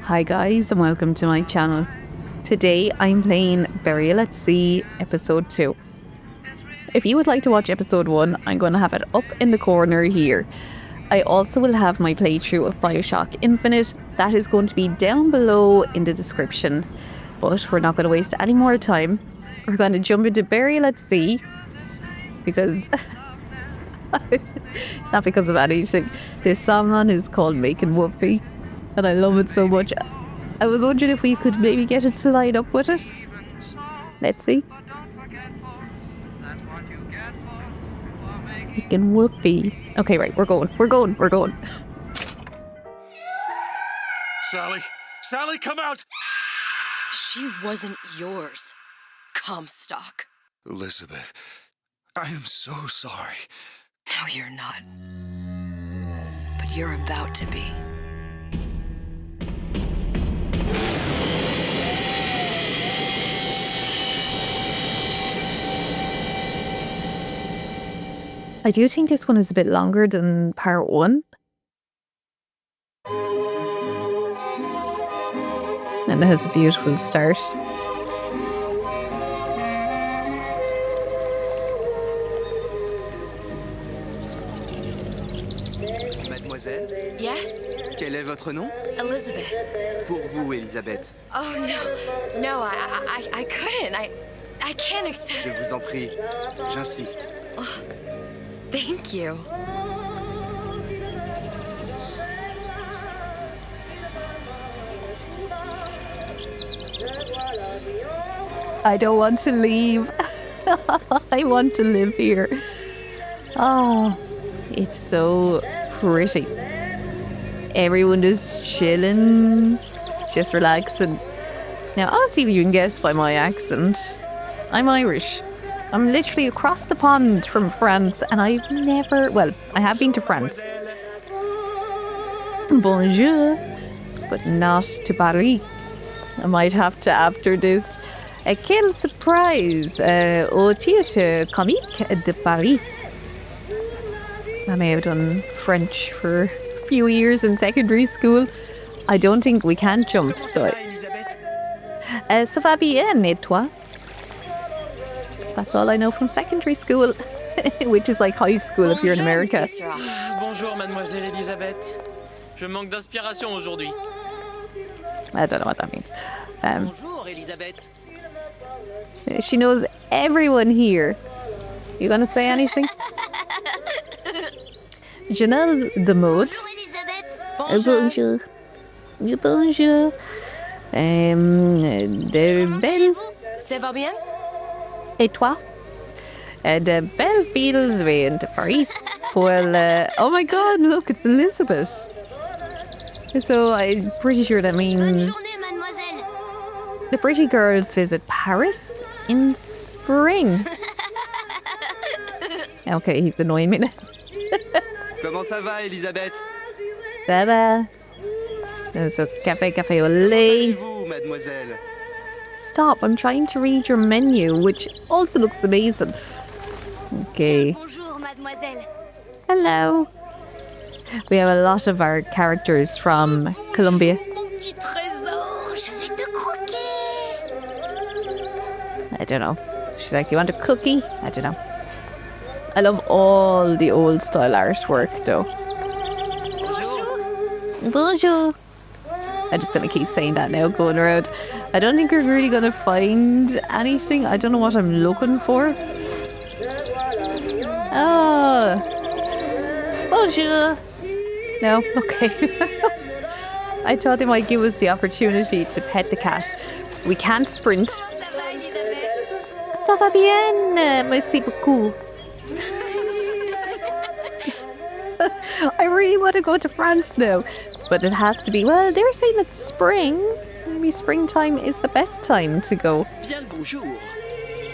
Hi guys and welcome to my channel. Today I'm playing Burial at Sea episode 2. If you would like to watch episode 1, I'm going to have it up in the corner here. I also will have my playthrough of Bioshock Infinite. That is going to be down below in the description. But we're not going to waste any more time. We're going to jump into Burial at Sea because not because of anything. This song is called Making Whoopee and I love it so much. I was wondering if we could maybe get it to line up with it. Let's see. Making Whoopee. Okay, right, we're going. Sally, come out! She wasn't yours, Comstock. Elizabeth, I am so sorry. No, you're not. But you're about to be. I do think this one is a bit longer than part 1. And it has a beautiful start. Mademoiselle? Yes? Quel est votre nom? Elizabeth. Pour vous, Elisabeth. Oh, no, I couldn't. I can't accept. Je vous en prie, j'insiste. Oh, thank you. I don't want to leave. I want to live here. Oh, it's so pretty. Everyone is chilling, just relaxing. Now, obviously you can guess by my accent, I'm Irish. I'm literally across the pond from France and I have been to France. Bonjour, but not to Paris. I might have to after this. Quelle surprise au Théâtre Comique de Paris. I may have done French for a few years in secondary school. I don't think we can jump, so... ça va bien, et toi? That's all I know from secondary school, which is like high school if you're in America. Bonjour, mademoiselle Elisabeth. Je manque d'inspiration aujourd'hui. I don't know what that means. Bonjour, Elisabeth. She knows everyone here. You gonna say anything? Janelle de Mode. Bonjour. Bonjour. De Belle. Ça va bien? Et toi? De Belle Fields way into Paris. Well, oh my god, look, it's Elizabeth. So I'm pretty sure that means the pretty girls visit Paris in spring. Okay, he's annoying me now. Comment ça va, Elisabeth? Ça va? So, café au lait. Vous, mademoiselle? Stop, I'm trying to read your menu, which also looks amazing. Okay. Bonjour, mademoiselle. Hello. We have a lot of our characters from Colombia. Mon petit trésor, je vais te croquer. I don't know. She's like, you want a cookie? I don't know. I love all the old style artwork though. Bonjour. I'm just going to keep saying that now going around. I don't think we're really going to find anything. I don't know what I'm looking for. Oh. Bonjour. No? Okay. I thought they might give us the opportunity to pet the cat. We can't sprint. Ça va bien, merci beaucoup. I really want to go to France now. But it has to be, well, they're saying it's spring. Maybe springtime is the best time to go. Bien le bonjour.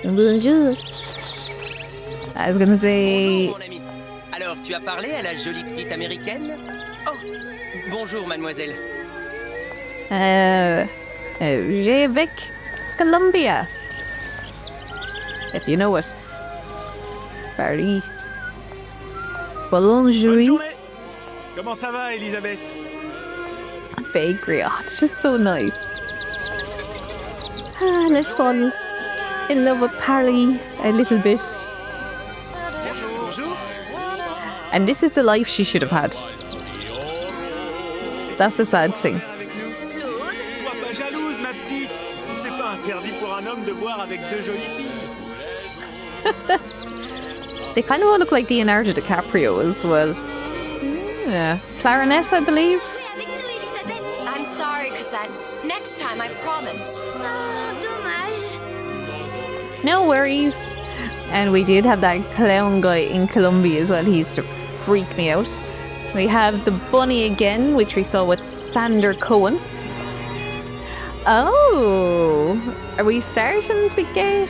Bonjour. I was going to say... Bonjour, mon ami. Alors, tu as parlé à la jolie petite américaine? Oh, bonjour, mademoiselle. J'ai avec Colombia. If you know it. Paris. Bonne Bonjour. journée. Comment ça va, Elisabeth? bakery. Oh, it's just so nice. Let's fall in love with Parley a little bit. And this is the life she should have had. That's the sad thing. Sois pas jalouse, ma petite. C'est pas interdit pour un homme de boire avec deux jolies filles. They kind of all look like Leonardo DiCaprio as well. Yeah. Clarinet, I believe. I'm sorry, Cassette. Next time, I promise. Oh, dommage. No worries. And we did have that clown guy in Colombia as well. He used to freak me out. We have the bunny again, which we saw with Sander Cohen. Oh, are we starting to get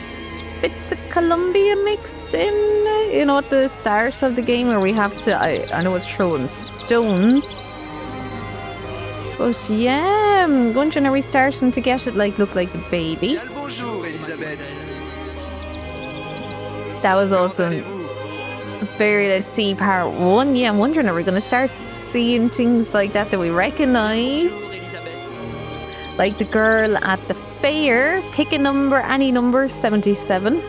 bits of Colombia mixed in? You know, at the start of the game where we have to, I know it's throwing stones. But yeah, I'm wondering, are we starting to get it look like the baby? Bien le bonjour, Elisabeth. That was awesome. Allez-vous? Burial at Sea Part 1. Yeah, I'm wondering, are we going to start seeing things like that we recognise? Like the girl at the fair. Pick a number, any number, 77.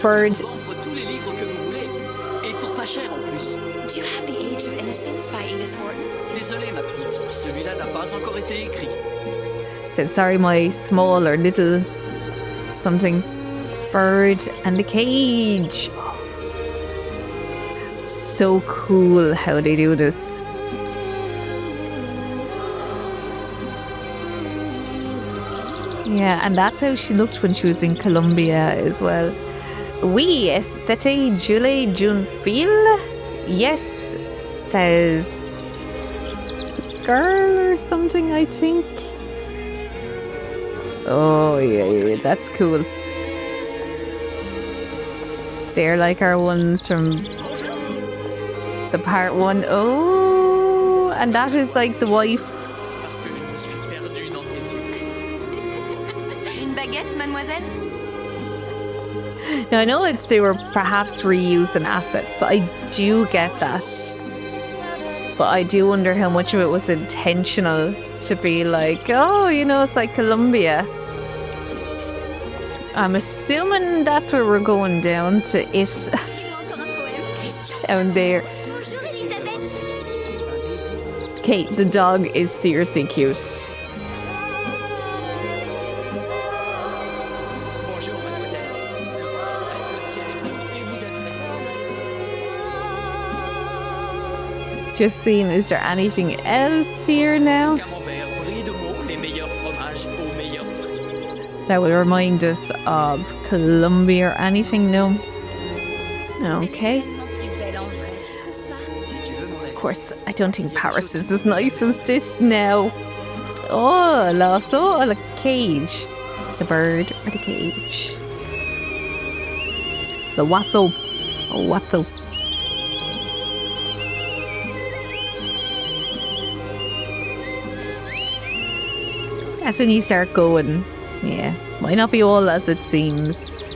Bird. Vendre tous les livres que vous voulez. Et pour pas cher en plus. Do you have The Age of Innocence by Edith Wharton? Désolé ma petite, celui-là n'a pas encore été écrit. Said, sorry, my small or little something. Bird and the cage. So cool how they do this. Yeah, and that's how she looked when she was in Colombia as well. Oui, c'était Julie Junefil? Yes, says girl or something, I think. Oh, yeah, that's cool. They're like our ones from the part 1. Oh, and that is like the wife. Parce que je me suis perdu dans tes yeux. Une baguette, mademoiselle? Now, I know they were perhaps reusing assets. I do get that. But I do wonder how much of it was intentional to be like, oh, you know, it's like Colombia. I'm assuming that's where we're going down to it. Down there. Bonjour, Elisabeth. Okay, the dog is seriously cute. Bonjour, mademoiselle. Le ciel est bleu et vous êtes resplendeuse. Just seeing, is there anything else here now? Camembert, brie de Meaux, les meilleurs fromages au meilleur prix. That would remind us of Colombia or anything? No. Okay. Of course, I don't think Paris is as nice as this now. Oh, lasso or the cage? The bird or the cage? The wassail. Oh, wassail. That's when you start going. Yeah, might not be all as it seems.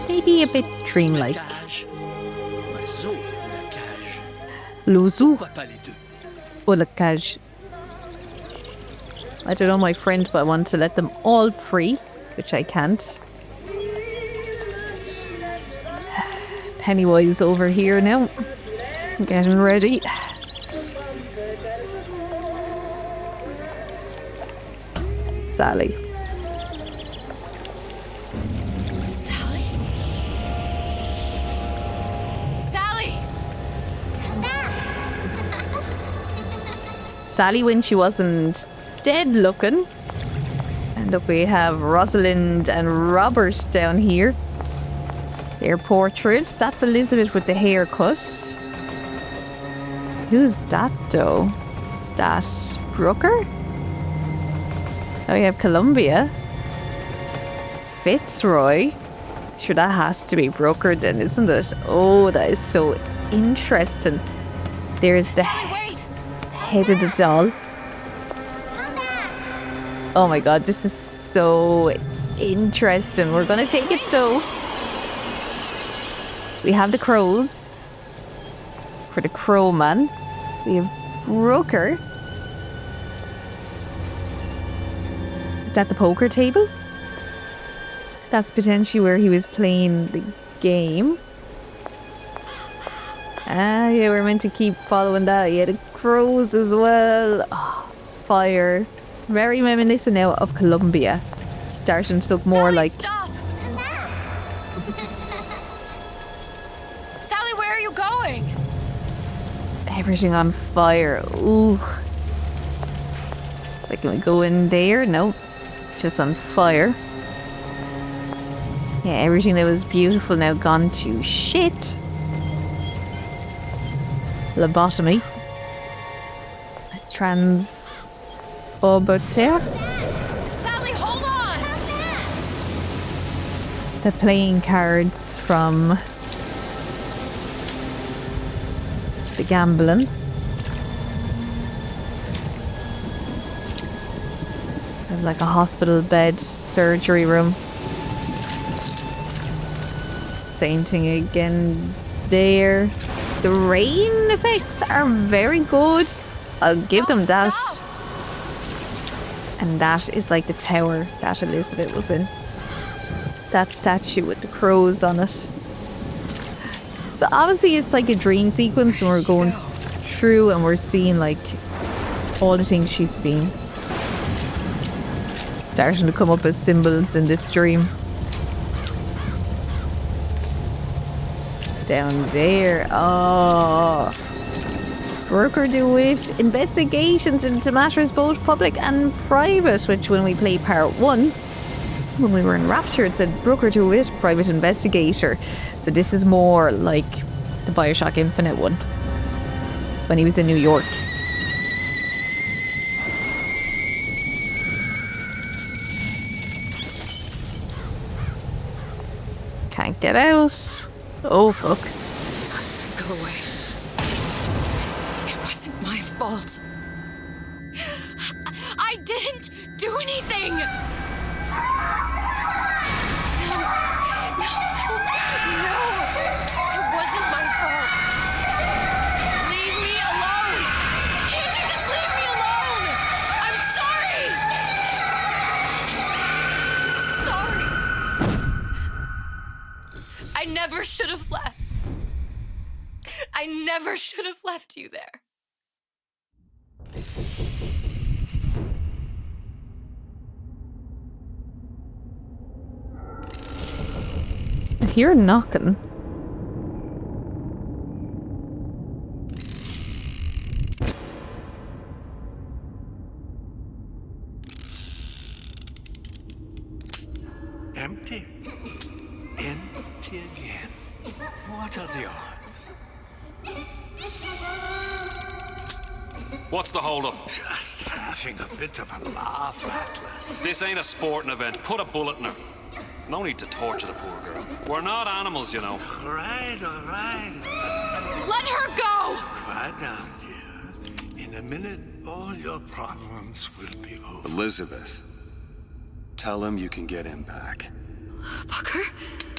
Maybe a bit dreamlike. Cage. Un zoo, la cage. Le zoo Pourquoi pas les deux? or the cage. I don't know, my friend, but I want to let them all free, which I can't. Pennywise over here now. Getting ready. Sally. Sally? Sally! Sally when she wasn't dead looking. And look, we have Rosalind and Robert down here. Their portrait. That's Elizabeth with the haircut. Who's that though? Is that Brooker? Oh, we have Columbia. Fitzroy. Sure, that has to be Brooker then, isn't it? Oh, that is so interesting. There's the head of the doll. Oh my god, this is so interesting. We're gonna take it slow. We have the crows for the crow man. We have Brooker It's at the poker table. That's potentially where he was playing the game. Ah, yeah, we're meant to keep following that. Yeah, the crows as well. Oh, fire. Very reminiscent now of Colombia. Starting to look more Sally, like... stop! Sally, where are you going? Everything on fire. Ooh. It's like, can we go in there? No. Just on fire. Yeah, everything that was beautiful now gone to shit. Lobotomy. Transporter. Sally, hold on! The playing cards from the gambling. Have like a hospital bed, surgery room. Same thing again there. The rain effects are very good. I'll give them that. Stop. And that is like the tower that Elizabeth was in. That statue with the crows on it. So obviously it's like a dream sequence and we're going through and we're seeing like all the things she's seen. Starting to come up as symbols in this dream. Down there. Oh. Brooker do it. Investigations into matters both public and private, which when we played part 1, when we were in Rapture, it said Brooker do it, private investigator. So this is more like the Bioshock Infinite one, when he was in New York. Can't get out. Oh, fuck. Go away. It wasn't my fault. I didn't do anything! No. It wasn't my fault. Leave me alone! Can't you just leave me alone? I'm sorry! I'm sorry. I never should have left. I never should have left you there. I hear knocking. Empty? Empty again. What are the odds? What's the hold-up? Just having a bit of a laugh, Atlas. This ain't a sporting event. Put a bullet in her. No need to torture the poor girl. We're not animals, you know. All right. Let her go! Quiet down, dear. In a minute, all your problems will be over. Elizabeth, tell him you can get him back. Booker?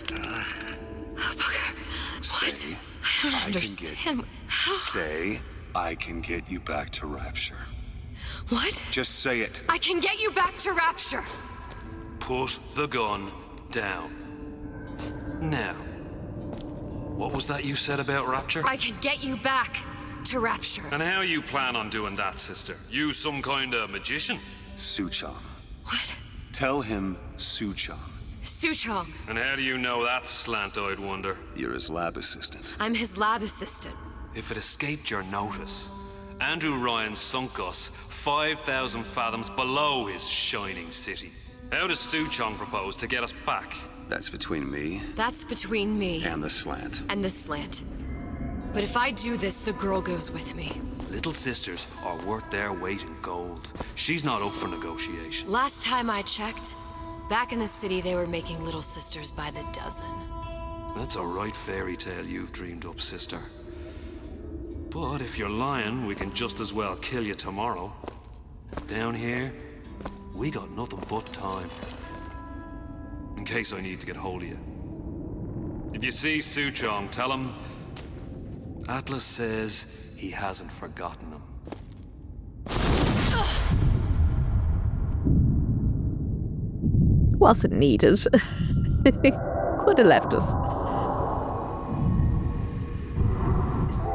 Booker? Say, What? I don't understand. How? Say, I can get you back to Rapture. What? Just say it. I can get you back to Rapture. Put the gun down. Now, what was that you said about Rapture? I can get you back to Rapture. And how you plan on doing that, sister? You some kind of magician? Suchong. What? Tell him Suchong. Suchong. And how do you know that, slant-eyed wonder? You're his lab assistant. I'm his lab assistant. If it escaped your notice, Andrew Ryan sunk us 5,000 fathoms below his shining city. How does Suchong propose to get us back? That's between me That's between me and the slant. and the slant. But if I do this, the girl goes with me. Little sisters are worth their weight in gold. She's not up for negotiation. Last time I checked, back in the city, they were making little sisters by the dozen. That's a right fairy tale you've dreamed up, sister. But if you're lying, we can just as well kill you tomorrow. Down here, we got nothing but time. In case I need to get hold of you. If you see Suchong, tell him Atlas says he hasn't forgotten him. wasn't needed. Could have left us.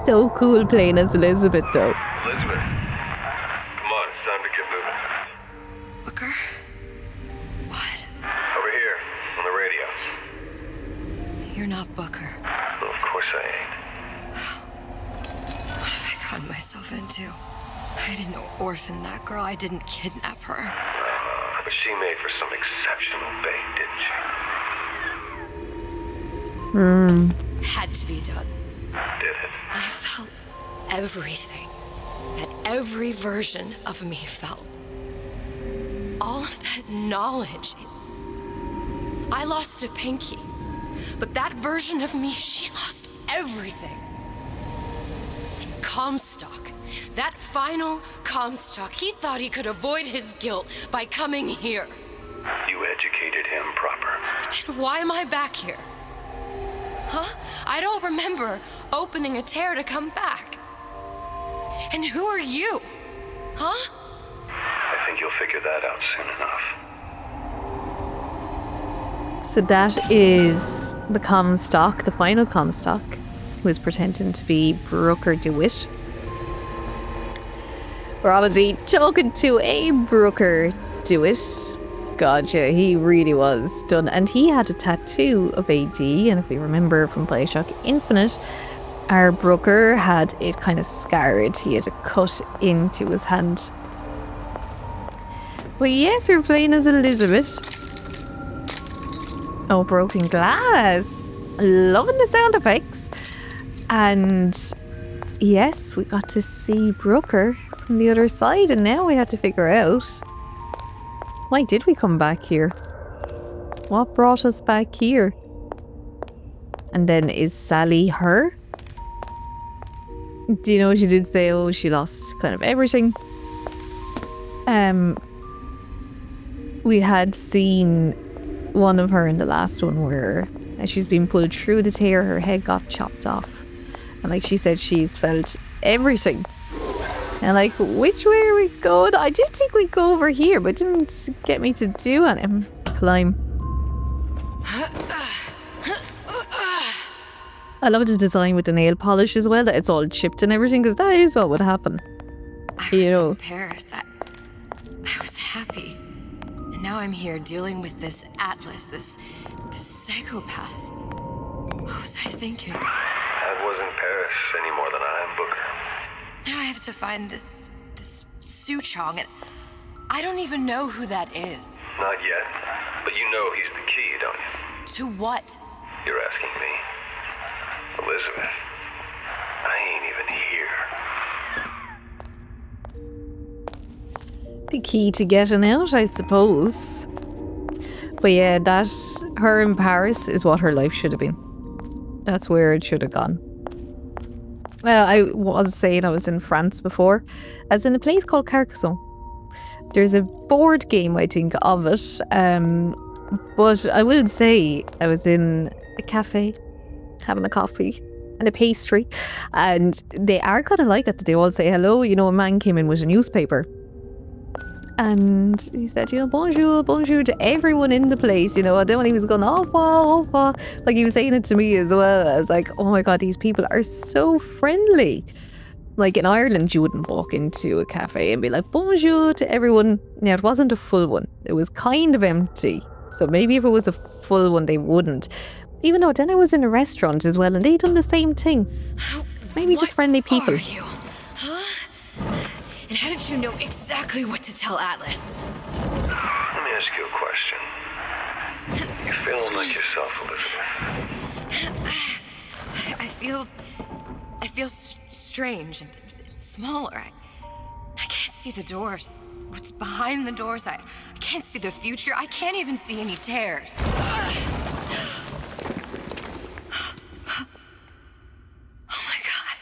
So cool playing as Elizabeth, though. Elizabeth, come on, it's time to get moving. Booker? What? Over here, on the radio. You're not Booker. Well, of course I ain't. What have I gotten myself into? I didn't orphan that girl. I didn't kidnap her. But she made for some exceptional bait, didn't she? Had to be done. Did it? I felt everything that every version of me felt. All of that knowledge. I lost to Pinky, but that version of me, she lost everything. And Comstock, that final Comstock, he thought he could avoid his guilt by coming here. You educated him proper. But then why am I back here? Huh? I don't remember opening a tear to come back. And who are you? Huh? I think you'll figure that out soon enough. So that is the Comstock, the final Comstock, who is pretending to be Brooker DeWitt. We're obviously talking to a Brooker DeWitt. God, yeah, he really was done. And he had a tattoo of AD, and if we remember from Bioshock Infinite, our Brooker had it kind of scarred. He had a cut into his hand. But yes, we're playing as Elizabeth. Oh, broken glass. Loving the sound effects. And yes, we got to see Brooker from the other side, and now we had to figure out, why did we come back here? What brought us back here? And then is Sally her? Do you know she did say, oh, she lost kind of everything? We had seen one of her in the last one where as she's been pulled through the tear, her head got chopped off. And like she said, she's felt everything. And like, which way are we going? I did think we'd go over here, but it didn't get me to do anything. Climb. I love the design with the nail polish as well, that it's all chipped and everything, because that is what would happen. I was in Paris. I was happy. And now I'm here dealing with this Atlas, this psychopath. What was I thinking? I wasn't Paris any more than I am Booker. Now I have to find this Su Chong, and I don't even know who that is. Not yet, but you know he's the key, don't you? To what? You're asking me. Elizabeth, I ain't even here. The key to getting out, I suppose. But yeah, that, her in Paris is what her life should have been. That's where it should have gone. Well, I was saying I was in France before, as in a place called Carcassonne. There's a board game, I think, of it. But I will say I was in a cafe, having a coffee and a pastry, and they are kind of like that. They all say hello. You know, a man came in with a newspaper. And he said, you know, bonjour, bonjour to everyone in the place, you know. And then when he was going, au revoir, like he was saying it to me as well. I was like, oh my God, these people are so friendly. Like in Ireland, you wouldn't walk into a cafe and be like, bonjour to everyone. Now, it wasn't a full one. It was kind of empty. So maybe if it was a full one, they wouldn't. Even though then I was in a restaurant as well, and they done the same thing. It's maybe just friendly people. What are you? Huh? And how did you know exactly what to tell Atlas? Let me ask you a question. You feeling like yourself, Elizabeth? I feel strange and smaller. I can't see the doors. What's behind the doors? I can't see the future. I can't even see any tears. Oh my God.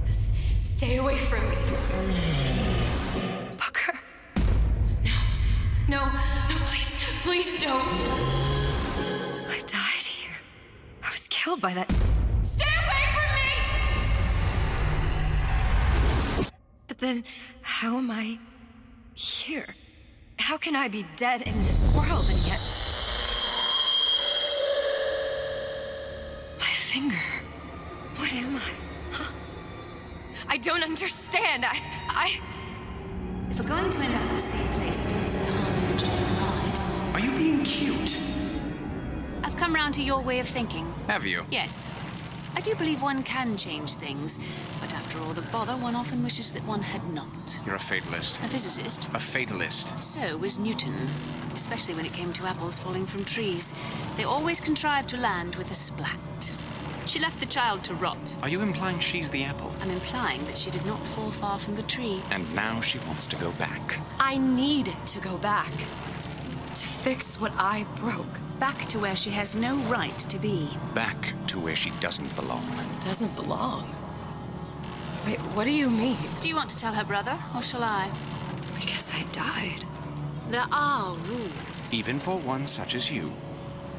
Stay away from me. Booker. No, please don't. I died here. I was killed by that. Stay away from me! But then, how am I here? How can I be dead in this world and yet finger. What am I? Huh? I don't understand. If we're going to end up in the same place, it ends in harm and enjoy the ride. Are you being cute? I've come round to your way of thinking. Have you? Yes. I do believe one can change things, but after all the bother, one often wishes that one had not. You're a fatalist. A physicist. A fatalist. So was Newton, especially when it came to apples falling from trees. They always contrived to land with a splat. She left the child to rot. Are you implying she's the apple? I'm implying that she did not fall far from the tree. And now she wants to go back. I need to go back. To fix what I broke. Back to where she has no right to be. Back to where she doesn't belong. Doesn't belong? Wait, what do you mean? Do you want to tell her brother, or shall I? I guess I died. There are rules. Even for one such as you.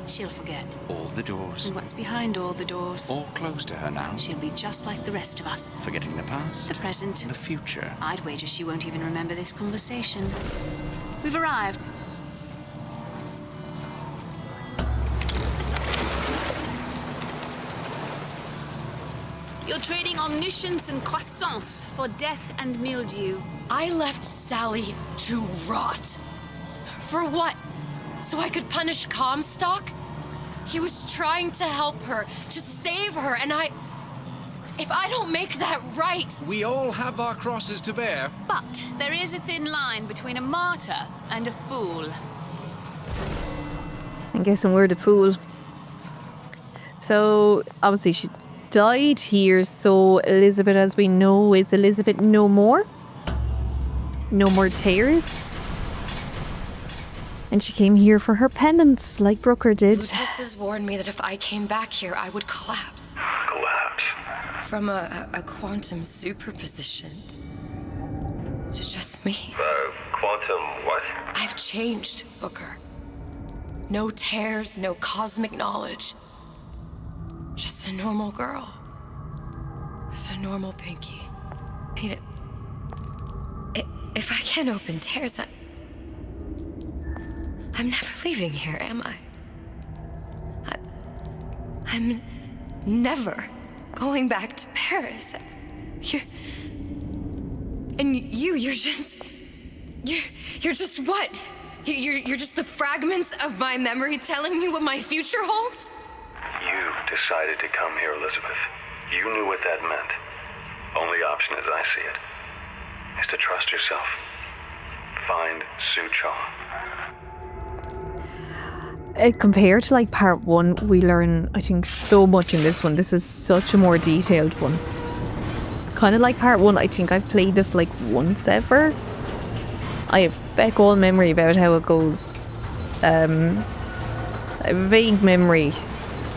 She'll forget. All the doors. And what's behind all the doors? All closed to her now. She'll be just like the rest of us. Forgetting the past. The present. The future. I'd wager she won't even remember this conversation. We've arrived. You're trading omniscience and croissance for death and mildew. I left Sally to rot. For what? So I could punish Comstock? He was trying to help her, to save her, and if I don't make that right... We all have our crosses to bear. But there is a thin line between a martyr and a fool. I'm guessing we're the fool. So, obviously she died here, so Elizabeth, as we know, is Elizabeth no more? No more tears? And she came here for her penance, like Brooker did. Lutus has warned me that if I came back here, I would collapse. Collapse? From a quantum superposition to just me. Quantum what? I've changed, Booker. No tears, no cosmic knowledge. Just a normal girl. With a normal pinky. If I can't open tears, I'm never leaving here, am I? I'm never going back to Paris. You're just what? You're just the fragments of my memory telling me what my future holds? You decided to come here, Elizabeth. You knew what that meant. Only option, as I see it, is to trust yourself. Find Suchong. Compared to like part 1, we learn, I think, so much in this one. This is such a more detailed one. Kind of like part 1, I think I've played this like once ever. I have feck all memory about how it goes. I have a vague memory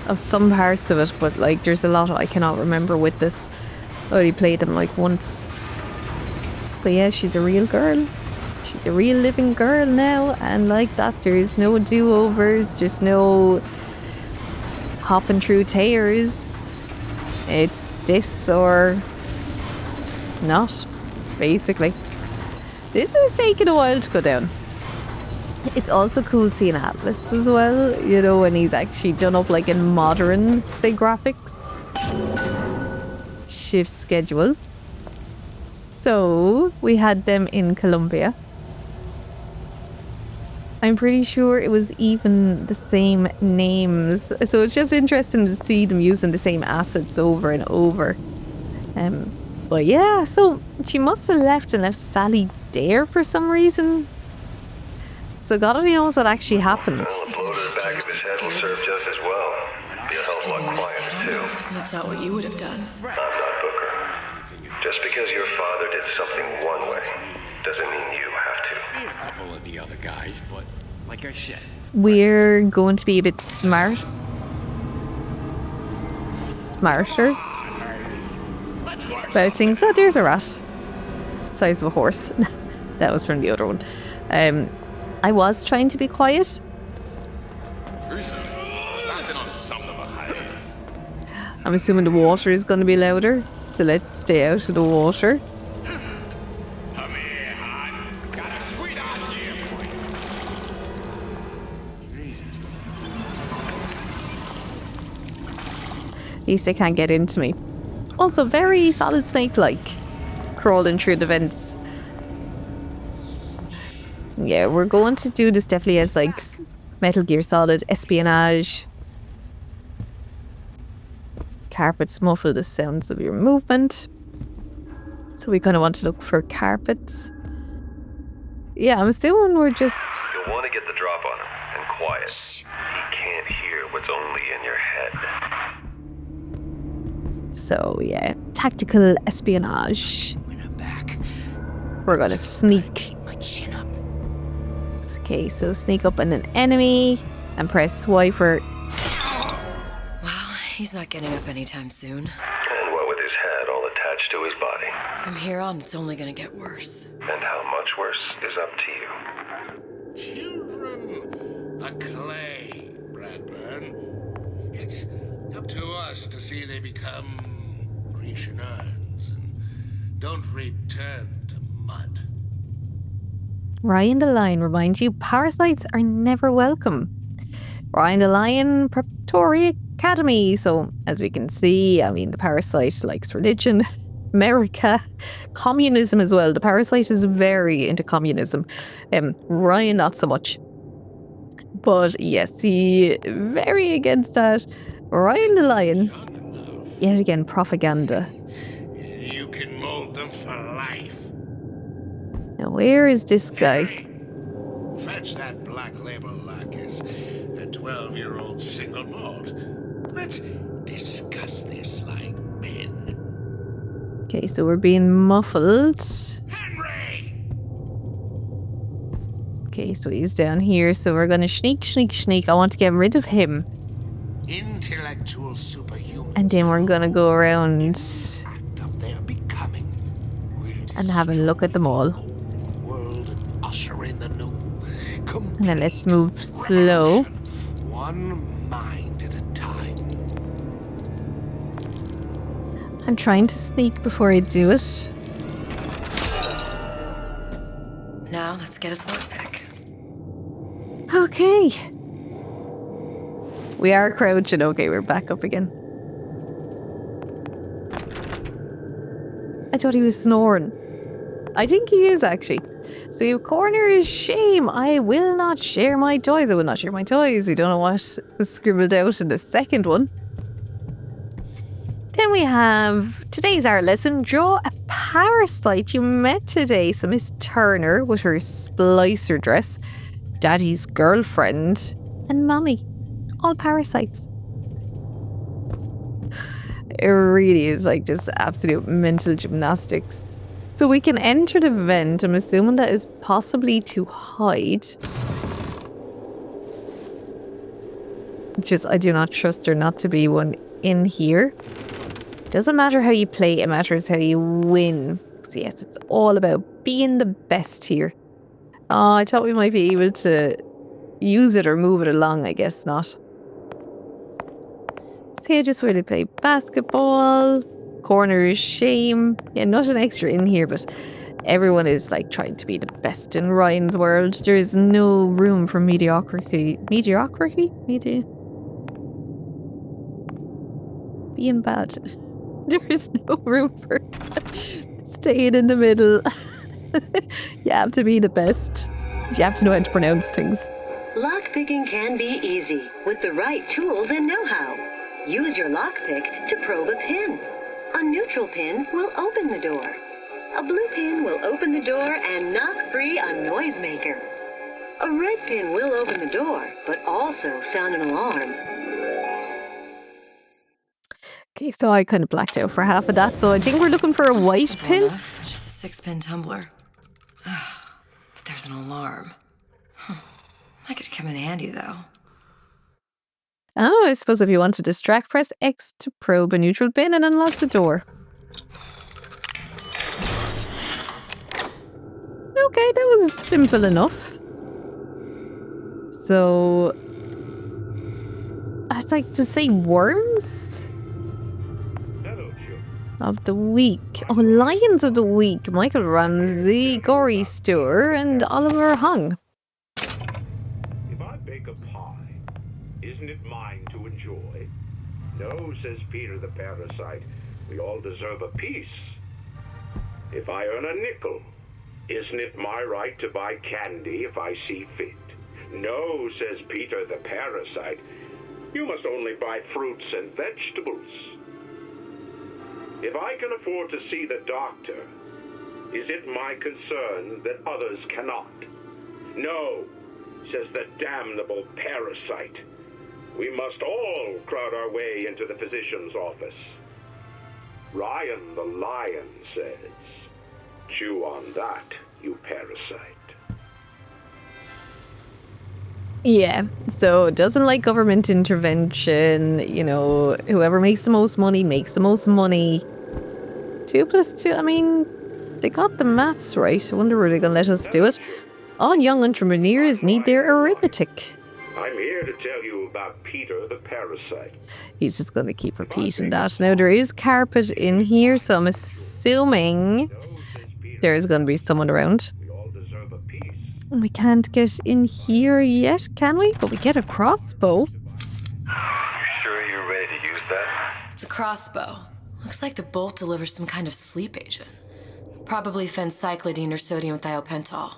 of some parts of it, but like there's a lot I cannot remember with this. I only played them like once. But yeah, she's a real girl. She's a real living girl now, and like that, there's no do-overs, there's no hopping through tears. It's this or not, basically. This is taking a while to go down. It's also cool seeing Atlas as well, you know, when he's actually done up like in modern, say, graphics. Shift schedule. So, we had them in Colombia. I'm pretty sure it was even the same names. So it's just interesting to see them using the same assets over and over. But yeah, so she must have left Sally there for some reason. So God only knows what actually happens. Well, a bullet in the back of his head will serve just as well. Be a hell of a lot quieter, too. That's not what you would have done. I'm not Booker. Just because your father did something one way, doesn't mean you have to. A couple of the other guys, but like I said, We're going to be a bit smarter about things. Oh, there's a rat. Size of a horse. That was from the other one. I was trying to be quiet. I'm assuming the water is going to be louder, so let's stay out of the water. At least they can't get into me. Also, very Solid Snake-like. Crawling through the vents. Yeah, we're going to do this definitely as like Metal Gear Solid espionage. Carpets muffle the sounds of your movement. So we kind of want to look for carpets. Yeah, I'm assuming we're just... You'll want to get the drop on him, and quiet. He can't hear what's only in your head. So, yeah, tactical espionage. We're gonna sneak. Okay, so sneak up on an enemy and press Y for... Well, he's not getting up anytime soon. And what with his head all attached to his body. From here on, it's only gonna get worse. And how much worse is up to you. Children, a clay, Bradburn. It's up to us to see they become Grecian urns and don't return to mud. Ryan the Lion reminds you parasites are never welcome. Ryan the Lion Preparatory Academy. So, as we can see, I mean, the parasite likes religion, America, communism as well. The parasite is very into communism. Ryan, not so much. But yes, he very against that. Ryan the Lion. Yet again, propaganda. You can mold them for life. Now, where is this guy? Fetch that black label lacquers, the 12-year-old single malt. Let's discuss this like men. Okay, so we're being muffled. Okay, so he's down here, so we're gonna sneak. I want to get rid of him. Intellectual superhuman. And then we're gonna go around and have a look at them all. And then let's move slow. One mind at a time. I'm trying to sneak before I do it. Now let's get its lockpick. Okay. We are crouching. Okay, we're back up again. I thought he was snoring. I think he is, actually. So you corner is shame. I will not share my toys. I will not share my toys. We don't know what was scribbled out in the second one. Then we have today's art lesson. Draw a parasite you met today. So Miss Turner with her splicer dress, Daddy's girlfriend, and Mommy. All parasites. It really is like just absolute mental gymnastics. So we can enter the vent. I'm assuming that is possibly to hide. Just, I do not trust there not to be one in here. Doesn't matter how you play, it matters how you win. So yes, it's all about being the best here. Oh, I thought we might be able to use it or move it along. I guess not. So yeah, just really play basketball. Corner is shame. Yeah, nothing extra in here, but everyone is like trying to be the best in Ryan's world. There is no room for mediocrity. Mediocrity? Being bad. There is no room for staying in the middle. You have to be the best. You have to know how to pronounce things. Lockpicking can be easy with the right tools and know-how. Use your lockpick to probe a pin. A neutral pin will open the door. A blue pin will open the door and knock free a noisemaker. A red pin will open the door, but also sound an alarm. Okay, so I kind of blacked out for half of that, so I think we're looking for a white Simple pin. enough, just a 6-pin tumbler. But there's an alarm. That could come in handy, though. Oh, I suppose if you want to distract, press X to probe a neutral pin and unlock the door. Okay, that was simple enough. So, I'd like to say worms of the week. Oh, Lions of the Week. Michael Ramsey, Gory Stewart, and Oliver Hung. If I bake a pie, isn't it mine to enjoy? No, says Peter the parasite. We all deserve a piece. If I earn a nickel, isn't it my right to buy candy if I see fit? No, says Peter the parasite. You must only buy fruits and vegetables. If I can afford to see the doctor, is it my concern that others cannot? No, says the damnable parasite. We must all crowd our way into the physician's office. Ryan the lion says, chew on that, you parasite. Yeah, so doesn't like government intervention, you know, whoever makes the most money makes the most money. 2 + 2, I mean, they got the maths right. I wonder where they're gonna let us do it. All young entrepreneurs need their arithmetic. I'm here to tell you about Peter the parasite. He's just gonna keep repeating that. Now, there is carpet in here, so I'm assuming there's gonna be someone around. We can't get in here yet, can we? But we get a crossbow. You sure you're ready to use that? It's a crossbow. Looks like the bolt delivers some kind of sleep agent. Probably phencyclidine or sodium thiopental.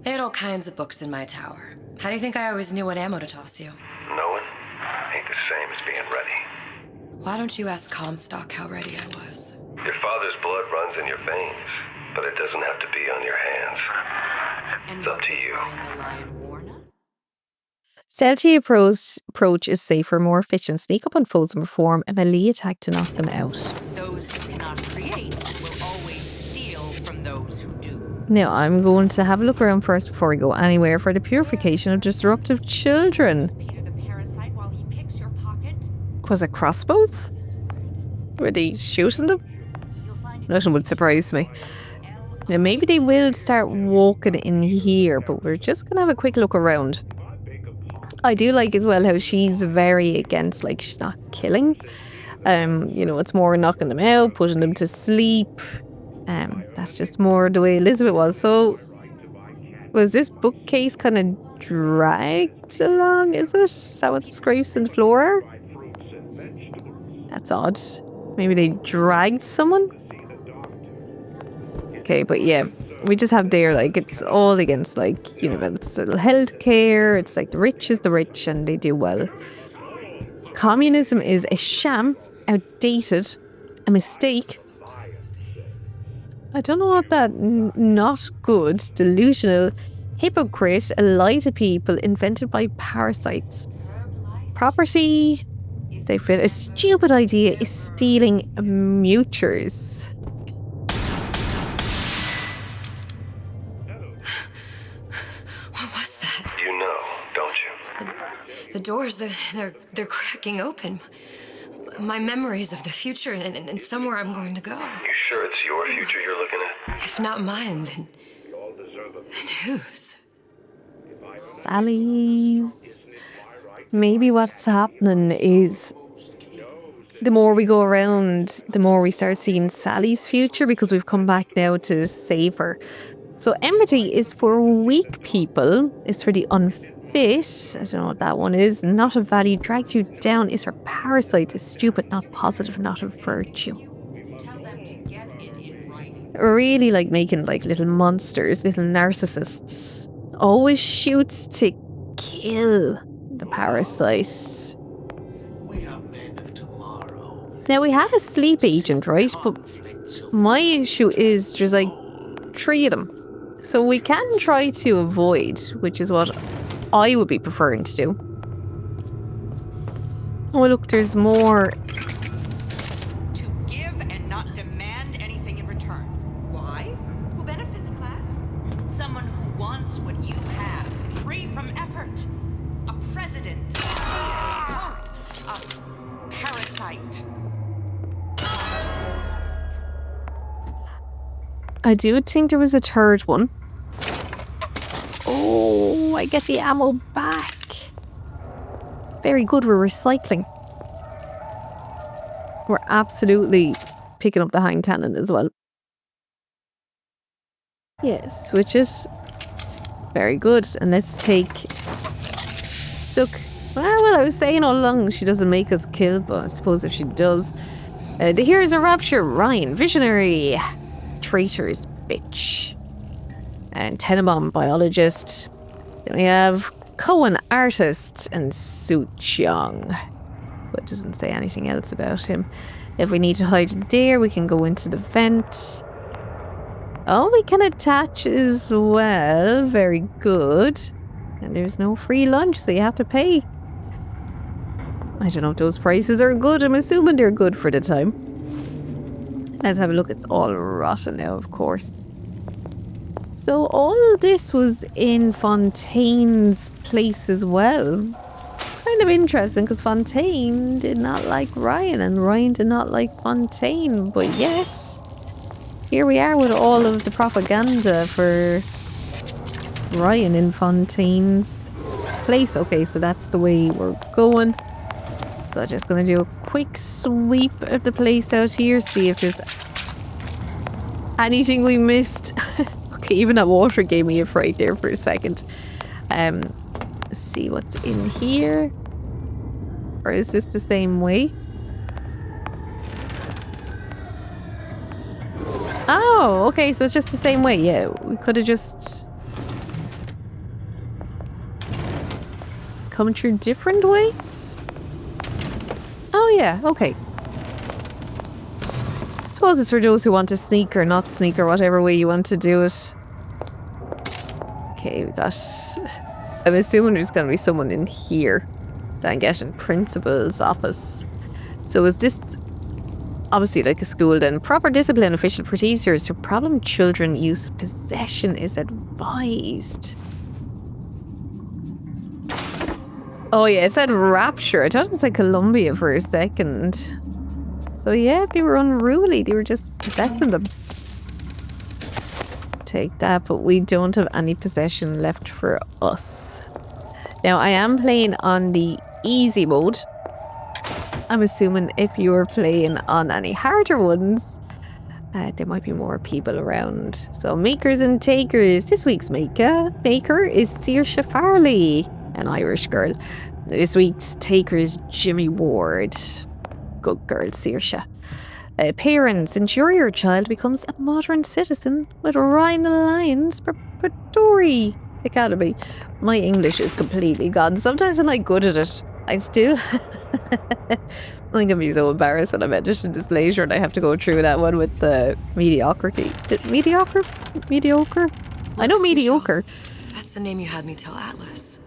They had all kinds of books in my tower. How do you think I always knew what ammo to toss you? Knowing ain't the same as being ready. Why don't you ask Comstock how ready I was? Your father's blood runs in your veins, but it doesn't have to be on your hands. It's up to you. Stealthy approach is safer, more efficient. Sneak up on foes and perform a melee attack to knock them out. Those who cannot create will always steal from those who do. Now, I'm going to have a look around first before we go anywhere for the purification of disruptive children. Was it crossbows? Were they shooting them? Nothing would surprise me. Now, maybe they will start walking in here, but we're just going to have a quick look around. I do like as well how she's very against, like, she's not killing. You know, it's more knocking them out, putting them to sleep. That's just more the way Elizabeth was. So, was this bookcase kind of dragged along, is it? Is that what the scrapes in the floor are? That's odd. Maybe they dragged someone? Okay, but yeah, we just have there, like, it's all against, like, universal healthcare. It's like the rich is the rich and they do well. Communism is a sham, outdated, a mistake. I don't know what that not good, delusional, hypocrite, a lie to people, invented by parasites. Property, they fit. A stupid idea is stealing mutures. What was that? You know, don't you? The doors, they're cracking open. My memories of the future and somewhere I'm going to go. You sure it's your future you're looking at? If not mine, then whose? Sally's. Maybe what's happening is the more we go around, the more we start seeing Sally's future because we've come back now to save her. So empathy is for weak people, is for the unfit. I don't know what that one is. Not a value, dragged you down is for parasites, is stupid, not positive, not a virtue. Really like making like little monsters, little narcissists. Always shoots to kill the parasite. Now we have a sleep agent, right? But my issue is there's like 3 of them. So we can try to avoid, which is what I would be preferring to do. Oh look, there's more. To give and not demand anything in return. Why? Who benefits, class? Someone who wants what you have, free from effort. A president, a pope, a parasite. I do think there was a 3rd one. Oh, I get the ammo back. Very good, we're recycling. We're absolutely picking up the hand cannon as well. Yes, switch it. Very good. And let's take... Look. Well, well, I was saying all along she doesn't make us kill, but I suppose if she does. The heroes of Rapture, Ryan, visionary, traitors, bitch, and Tenenbaum, biologist. Then we have Cohen, artist, and Su Chiang, but it doesn't say anything else about him. If we need to hide there, we can go into the vent. Oh, we can attach as well. Very good. And there's no free lunch, so you have to pay. I don't know if those prices are good. I'm assuming they're good for the time. Let's have a look. It's all rotten now, of course. So all this was in Fontaine's place as well. Kind of interesting, because Fontaine did not like Ryan, and Ryan did not like Fontaine. But yes, here we are with all of the propaganda for Ryan in Fontaine's place. Okay, so that's the way we're going. So I'm just going to do a quick sweep of the place out here, see if there's anything we missed. Okay, even that water gave me a fright there for a second. See what's in here. Or is this the same way? Oh, okay, so it's just the same way. Yeah, we could have just come through different ways. Oh yeah, okay. I suppose it's for those who want to sneak or not sneak or whatever way you want to do it. Okay, we got... I'm assuming there's going to be someone in here that I'm getting principal's office. So is this obviously like a school then? Proper discipline official for teachers to problem children use of possession is advised. Oh yeah, it said Rapture. I thought it said Columbia for a second. So yeah, they were unruly. They were just possessing them. Take that, but we don't have any possession left for us. Now, I am playing on the easy mode. I'm assuming if you were playing on any harder ones, there might be more people around. So, makers and takers. This week's maker is Saoirse Farley, an Irish girl. This week's taker is Jimmy Ward. Good girl, Saoirse. Parents, ensure your child becomes a modern citizen with Ryan Alliance Preparatory Academy. My English is completely gone. Sometimes I'm like good at it. I still... I'm gonna be so embarrassed when I'm editing this later and I have to go through that one with the mediocrity. Mediocre? I know mediocre. That's the name you had me tell Atlas.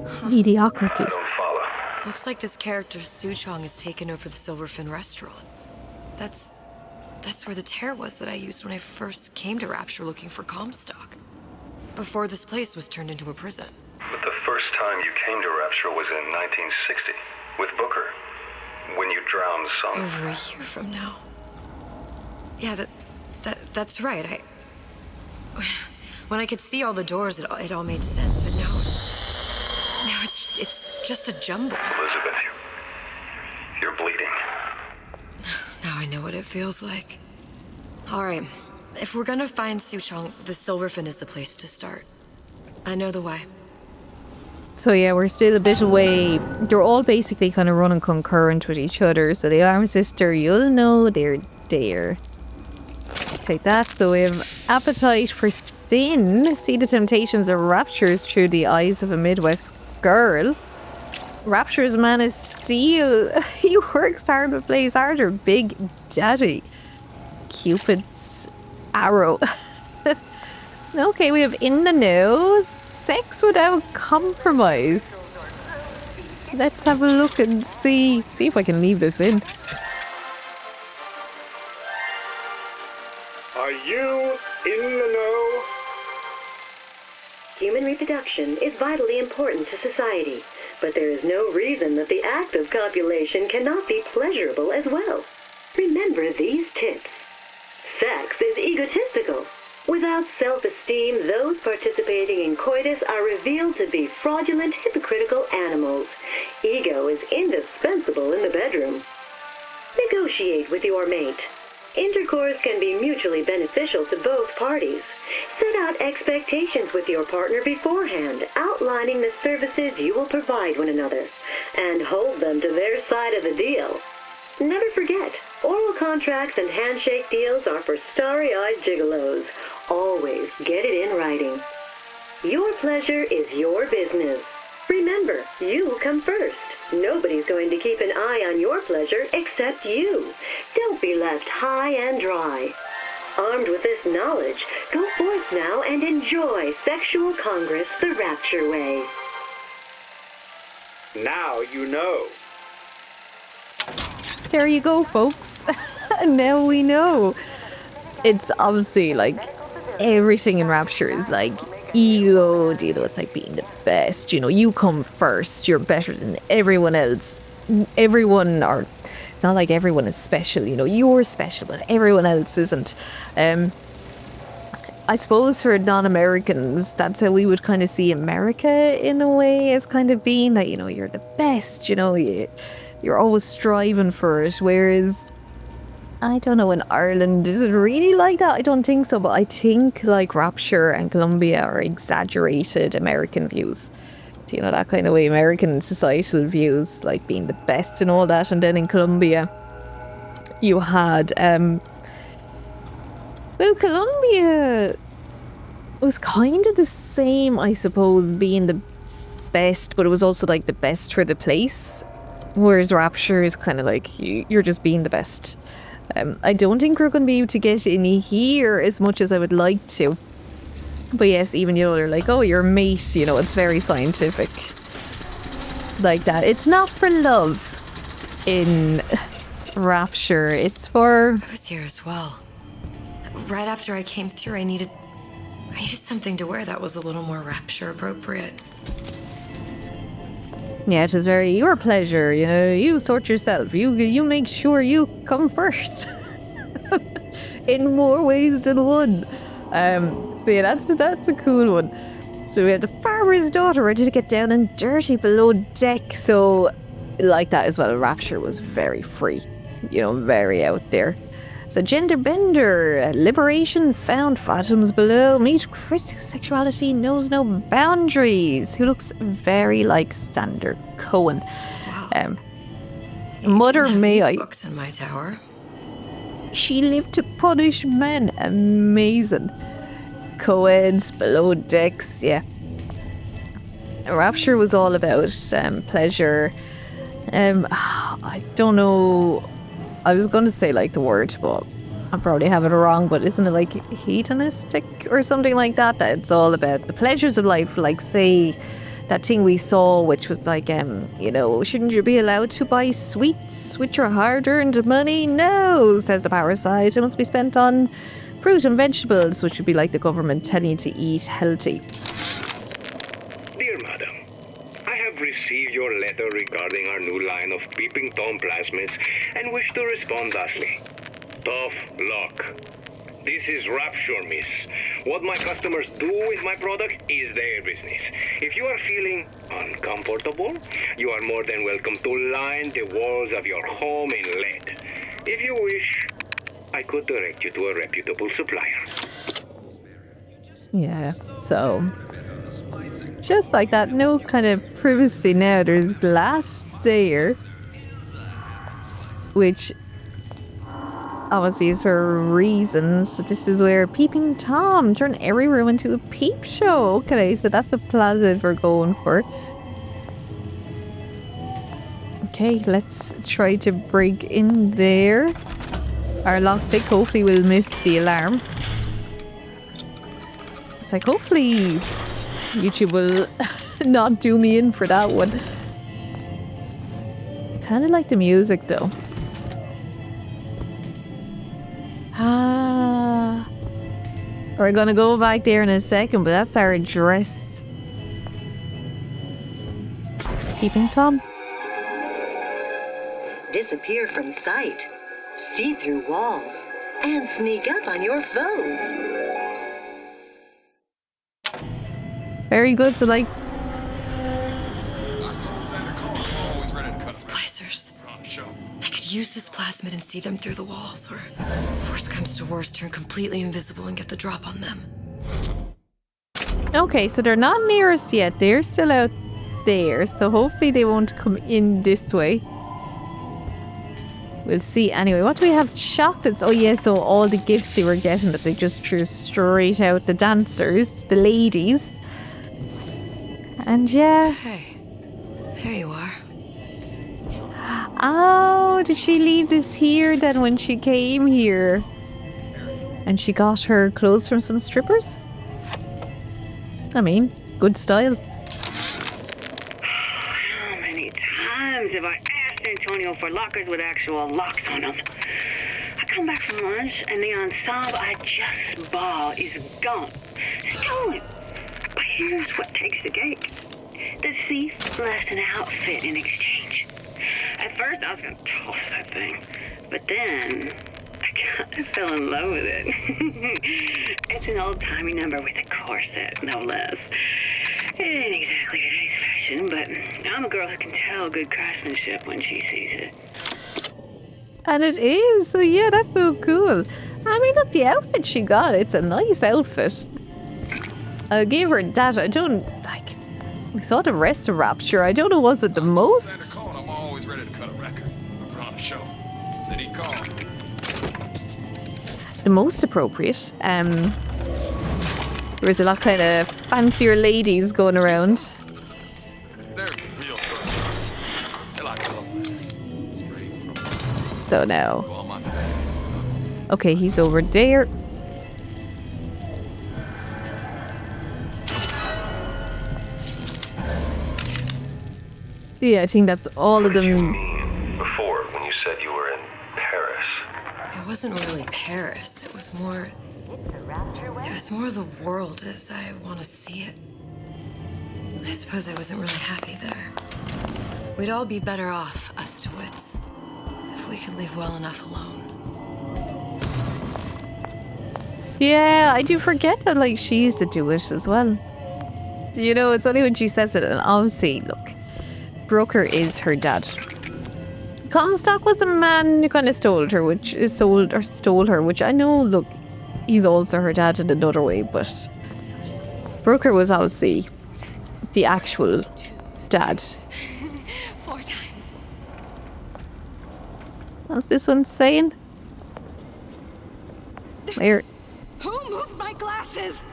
Huh. Mediocrity. Looks like this character Su Chong has taken over the Silverfin restaurant. That's where the tear was that I used when I first came to Rapture looking for Comstock. Before this place was turned into a prison. But the first time you came to Rapture was in 1960, with Booker, when you drowned some... Over a year from now. Yeah, that's right. When I could see all the doors, it all made sense, but now it's just a jumble. Elizabeth, you're bleeding. Now I know what it feels like. Alright, if we're gonna find Su Chong, the Silverfin is the place to start. I know the way. So yeah, we're still a bit away. They're all basically kind of running concurrent with each other. So the Arm Sister, you'll know they're there. Take that. So we have Appetite for Sin. See the temptations of Raptures through the eyes of a Midwest girl. Rapture's Man of Steel. He works hard but plays harder. Big Daddy. Cupid's arrow. Okay, we have In the Nose. Sex Without Compromise. Let's have a look and see if I can leave this in. Are you in the know? Human reproduction is vitally important to society, but there is no reason that the act of copulation cannot be pleasurable as well. Remember these tips. Sex is egotistical. Without self-esteem, those participating in coitus are revealed to be fraudulent, hypocritical animals. Ego is indispensable in the bedroom. Negotiate with your mate. Intercourse can be mutually beneficial to both parties. Set out expectations with your partner beforehand, outlining the services you will provide one another, and hold them to their side of the deal. Never forget, oral contracts and handshake deals are for starry-eyed gigolos. Always get it in writing. Your pleasure is your business. Remember, you come first. Nobody's going to keep an eye on your pleasure except you. Don't be left high and dry. Armed with this knowledge, go forth now and enjoy Sexual Congress the Rapture way. Now you know. There you go, folks. Now we know. It's obviously like everything in Rapture is like ego, it's like being the best. You come first. You're better than everyone else. It's not like everyone is special. You're special, but everyone else isn't. I suppose for non-Americans, that's how we would kind of see America in a way, as kind of being that, you're the best, you're always striving for it. Whereas, I don't know, in Ireland, is it really like that? I don't think so, but I think like Rapture and Columbia are exaggerated American views. That kind of way, American societal views, like being the best and all that. And then in Columbia, you had, Columbia was kind of the same, I suppose, being the best, but it was also like the best for the place. Whereas Rapture is kind of like, you're just being the best. I don't think we're going to be able to get in here as much as I would like to. But yes, even, they're like, oh, your mate, it's very scientific. Like that. It's not for love in Rapture. It's for... I was here as well. Right after I came through, I needed something to wear that was a little more Rapture appropriate. Yeah, it was very your pleasure, you sort yourself. You make sure you come first. In more ways than one. So yeah, that's a cool one. So we had the farmer's daughter ready to get down and dirty below deck. So like that as well, Rapture was very free. Very out there. So gender bender, liberation found bottoms below. Meet Chris, whose sexuality knows no boundaries. Who looks very like Sander Cohen. Wow. Mother May I. Books in my tower. She lived to punish men. Amazing. Co-eds, below decks, yeah. Rapture was all about pleasure. I don't know. I was going to say like the word, but I probably have it wrong. But isn't it like hedonistic or something like that? That it's all about the pleasures of life. Like say that thing we saw, which was like, shouldn't you be allowed to buy sweets with your hard-earned money? No, says the parasite. It must be spent on fruit and vegetables, which would be like the government telling you to eat healthy. Dear madam, I have received your letter regarding our new line of Peeping Tom plasmids and wish to respond thusly. Tough luck. This is Rapture, miss. What my customers do with my product is their business. If you are feeling uncomfortable, you are more than welcome to line the walls of your home in lead. If you wish, I could direct you to a reputable supplier. Yeah, so just like that, no kind of privacy now. There's glass there, which obviously is for reasons. This is where Peeping Tom turned every room into a peep show. Okay, so that's the plaza we're going for. Okay, let's try to break in there. Our lockpick hopefully will miss the alarm. It's like, hopefully YouTube will not do me in for that one. Kind of like the music though. We're gonna go back there in a second, but that's our address. Peeping Tom. Disappear from sight, see through walls, and sneak up on your foes. Very good, so like... Splicers. I could use this plasmid and see them through the walls, or if worst comes to worst, turn completely invisible and get the drop on them. Okay, so they're not near us yet. They're still out there, so hopefully they won't come in this way. We'll see. Anyway, what do we have? Chocolates. Oh yeah, so all the gifts they were getting that they just threw straight out. The dancers, the ladies. And yeah. Hey, there you are. Oh, did she leave this here then when she came here? And she got her clothes from some strippers? I mean, good style. How many times have I asked Antonio for lockers with actual locks on them? I come back from lunch and the ensemble I just bought is gone. Stolen. But here's what takes the cake. The thief left an outfit in exchange. At first I was gonna toss that thing, but then I kind of fell in love with it. It's an old-timey number with a corset, no less. It ain't exactly today's fashion, but I'm a girl who can tell good craftsmanship when she sees it. And it is, so yeah, that's so cool. I mean, look, the outfit she got, it's a nice outfit. I'll give her that. I don't, like, we saw the rest of Rapture. I don't know, was it the most? I'm always ready to cut a record. Put on a show. Said he'd call. The most appropriate. There was a lot kind of fancier ladies going around. So now. Okay, he's over there. Yeah, I think that's all of them. Before, when you said you were in Paris. It wasn't really Paris. It was more of the world as I want to see it. I suppose I wasn't really happy there. We'd all be better off, us Stewits, if we could leave well enough alone. Yeah, I do forget that, like, she used to do it as well. You know, it's only when she says it, and obviously, look, Brooker is her dad. Comstock was a man who kind of stole her, which I know, look, he's also her dad in another way, but Brooker was obviously the actual dad. 4 times. What's this one saying? Where? Who moved my glasses?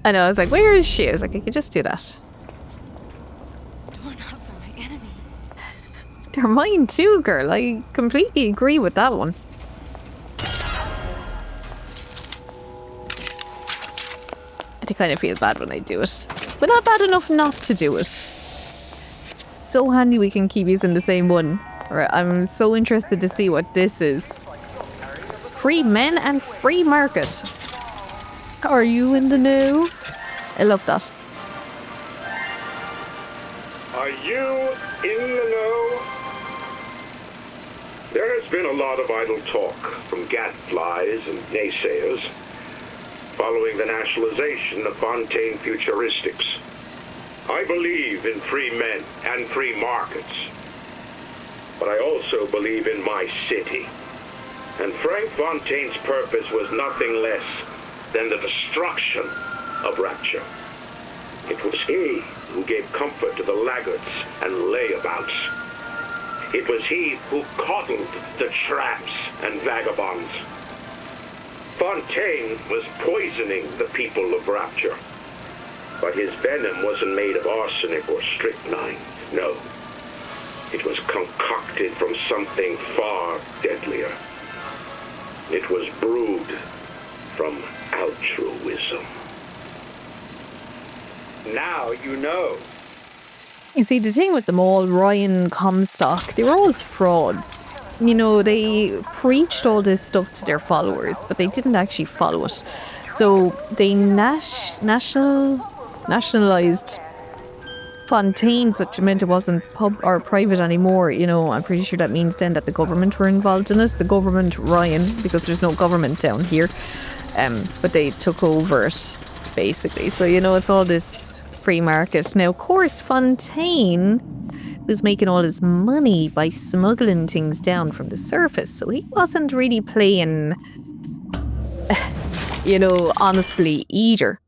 I know, I was like, where is she? I was like, I could just do that. Doorknobs are my enemy. They're mine too, girl. I completely agree with that one. I kind of feel bad when I do it, but not bad enough not to do it. So handy we can keep using the same one. Alright, I'm so interested to see what this is. Free men and free market. Are you in the know? I love that. Are you in the know? There has been a lot of idle talk from gadflies and naysayers following the nationalization of Fontaine Futuristics. I believe in free men and free markets, but I also believe in my city. And Frank Fontaine's purpose was nothing less than the destruction of Rapture. It was he who gave comfort to the laggards and layabouts. It was he who coddled the tramps and vagabonds. Fontaine was poisoning the people of Rapture. But his venom wasn't made of arsenic or strychnine. No. It was concocted from something far deadlier. It was brewed from altruism. Now you know. You see, the thing with them all, Ryan, Comstock, they were all frauds. You know, they preached all this stuff to their followers, but they didn't actually follow it. So they nationalized Fontaine, which meant it wasn't pub or private anymore. You know, I'm pretty sure that means then that the government were involved in it. The government, Ryan, because there's no government down here. But they took over it, basically. So, you know, it's all this free market. Now, of course, Fontaine, was making all his money by smuggling things down from the surface, so he wasn't really playing, honestly either.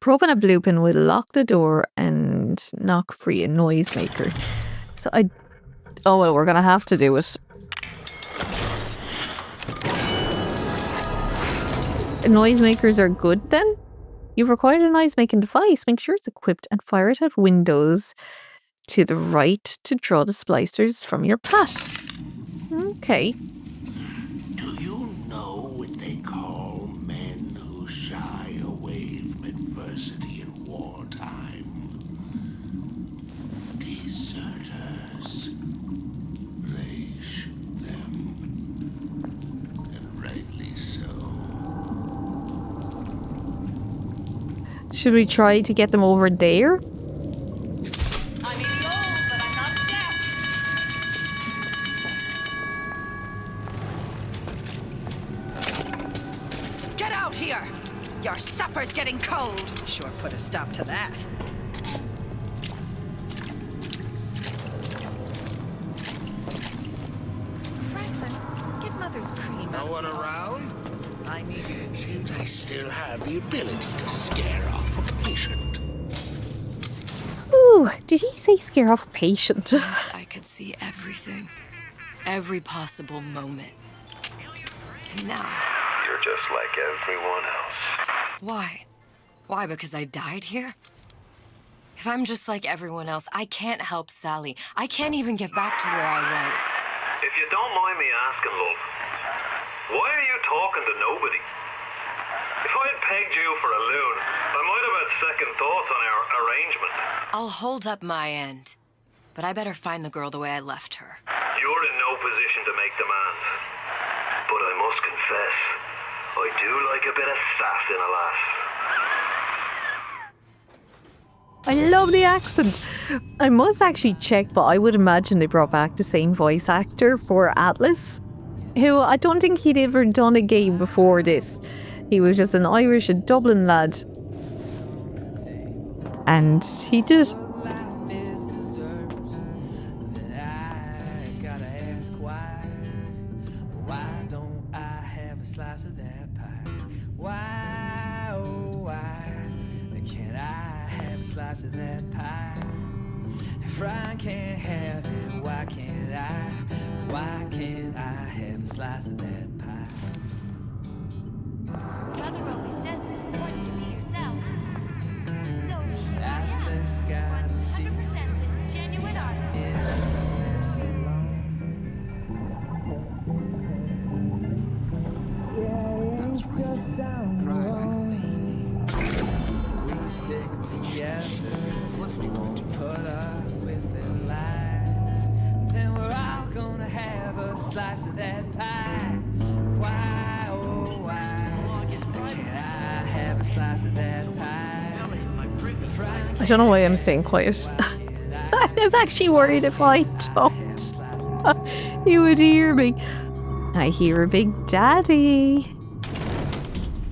Probing a blue pin will lock the door and knock free a noisemaker. So oh well, we're gonna have to do it. Noisemakers are good then? You've acquired a noise-making device. Make sure it's equipped and fire it at windows to the right to draw the splicers from your path. Okay. Do you know what they call men who shy away from adversity in wartime? Deserters. They shoot them. And rightly so. Should we try to get them over there? Get out here! Your supper's getting cold. Sure put a stop to that. Franklin, get Mother's cream. No one around? I need you. Seems I still have the ability to scare off a patient. Ooh, did he say scare off a patient? Once I could see everything. Every possible moment. And now... You're just like everyone else. Why? Why, because I died here? If I'm just like everyone else, I can't help Sally. I can't even get back to where I was. If you don't mind me asking, love, why are you talking to nobody? If I had pegged you for a loon, I might have had second thoughts on our arrangement. I'll hold up my end, but I better find the girl the way I left her. You're in no position to make demands. But I must confess, I do like a bit of sass in a lass. I love the accent. I must actually check, but I would imagine they brought back the same voice actor for Atlas, who I don't think he'd ever done a game before this. He was just an Irish Dublin lad. And he did. Slice of that pie. Why, oh why, can't I have a slice of that pie? If I can't have it, why can't I? Why can't I have a slice of that pie? Mother always says it's important to be yourself. So here I am, Atlas gotta see 100% the genuine article. That's right. Cry like a baby. We stick together. We won't put up with their lies. Then we're all gonna have a slice of that pie. Why, oh why, can't I have a slice of that pie? I don't know why I'm staying quiet. I'm actually worried if I don't, you would hear me. I hear a Big Daddy.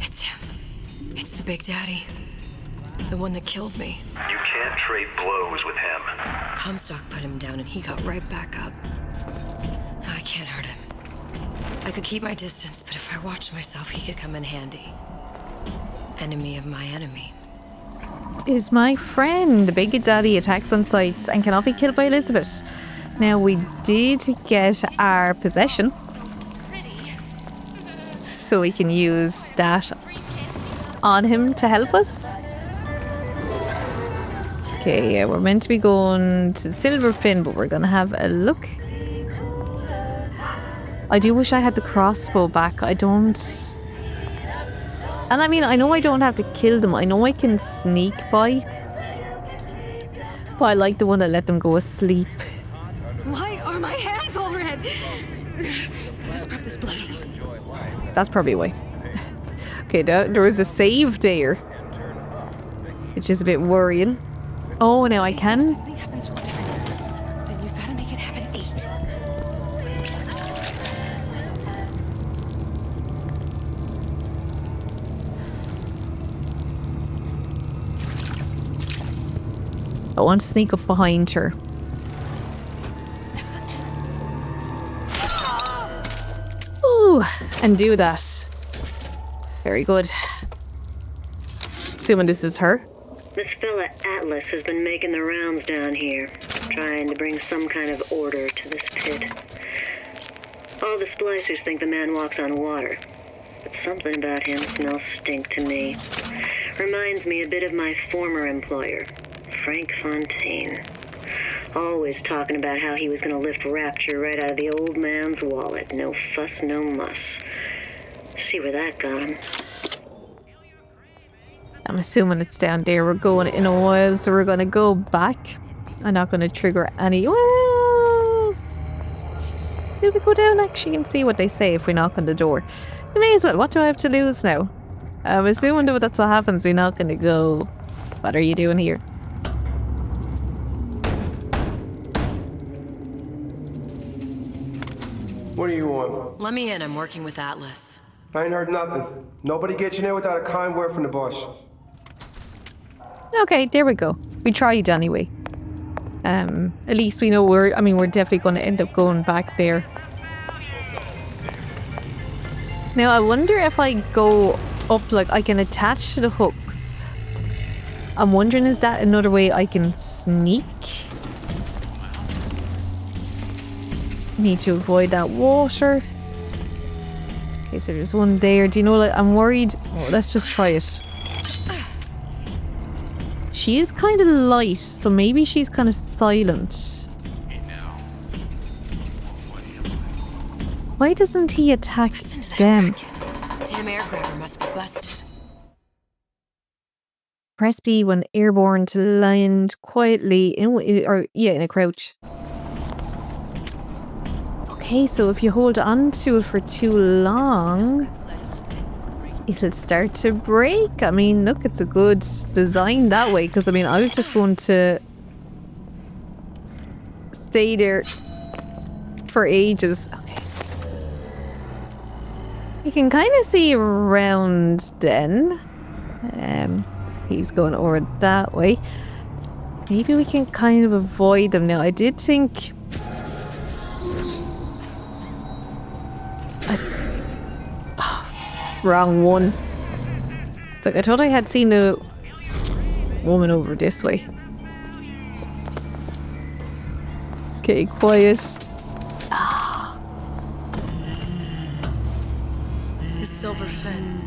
It's him. It's the Big Daddy. The one that killed me. You can't trade blows with him. Comstock put him down and he got right back up. Now I can't hurt him. I could keep my distance, but if I watched myself, he could come in handy. Enemy of my enemy. Is my friend. The Big Daddy attacks on sights and cannot be killed by Elizabeth. Now we did get our possession, so we can use that on him to help us. Okay, yeah, we're meant to be going to Silverfin, but we're gonna have a look. I do wish I had the crossbow back. I don't. And I mean, I know I don't have to kill them. I know I can sneak by. But I like the one that let them go asleep. Why are my hands all red? Gotta scrub this blood off. That's probably why. Okay, there was a save there, which is a bit worrying. Oh, now I can. If something happens from turns, then you've got to make it happen 8. I want to sneak up behind her. and do that. Very good. Assuming this is her. This fella Atlas has been making the rounds down here, trying to bring some kind of order to this pit. All the splicers think the man walks on water, but something about him smells stink to me. Reminds me a bit of my former employer, Frank Fontaine. Always talking about how he was going to lift Rapture right out of the old man's wallet. No fuss, no muss. See where that got him. I'm assuming it's down there. We're going in a while, so we're going to go back. I'm not going to trigger any... Well... Did we go down actually and see what they say if we knock on the door? We may as well. What do I have to lose now? I'm assuming that that's what happens. We're not going to go... What are you doing here? What do you want? Let me in. I'm working with Atlas. I ain't heard nothing. Nobody gets in there without a kind word from the boss. Okay, there we go. We tried anyway. At least we know we're definitely going to end up going back there. Now, I wonder if I go up, like, I can attach to the hooks. I'm wondering, is that another way I can sneak? Need to avoid that water. Okay, so there's one there. Do you know, like, I'm worried. Oh, let's just try it. She is kind of light, so maybe she's kind of silent. Why doesn't he attack them? Damn air grabber must be busted. Press B when airborne to land quietly in a crouch. Okay, so if you hold on to it for too long, it'll start to break. I mean, look, it's a good design that way, because I mean, I was just going to stay there for ages. Okay. You can kind of see around then. He's going over that way. Maybe we can kind of avoid them now. I did think... Wrong one. It's like I thought I had seen a woman over this way. Okay, quiet. The Silver Fin.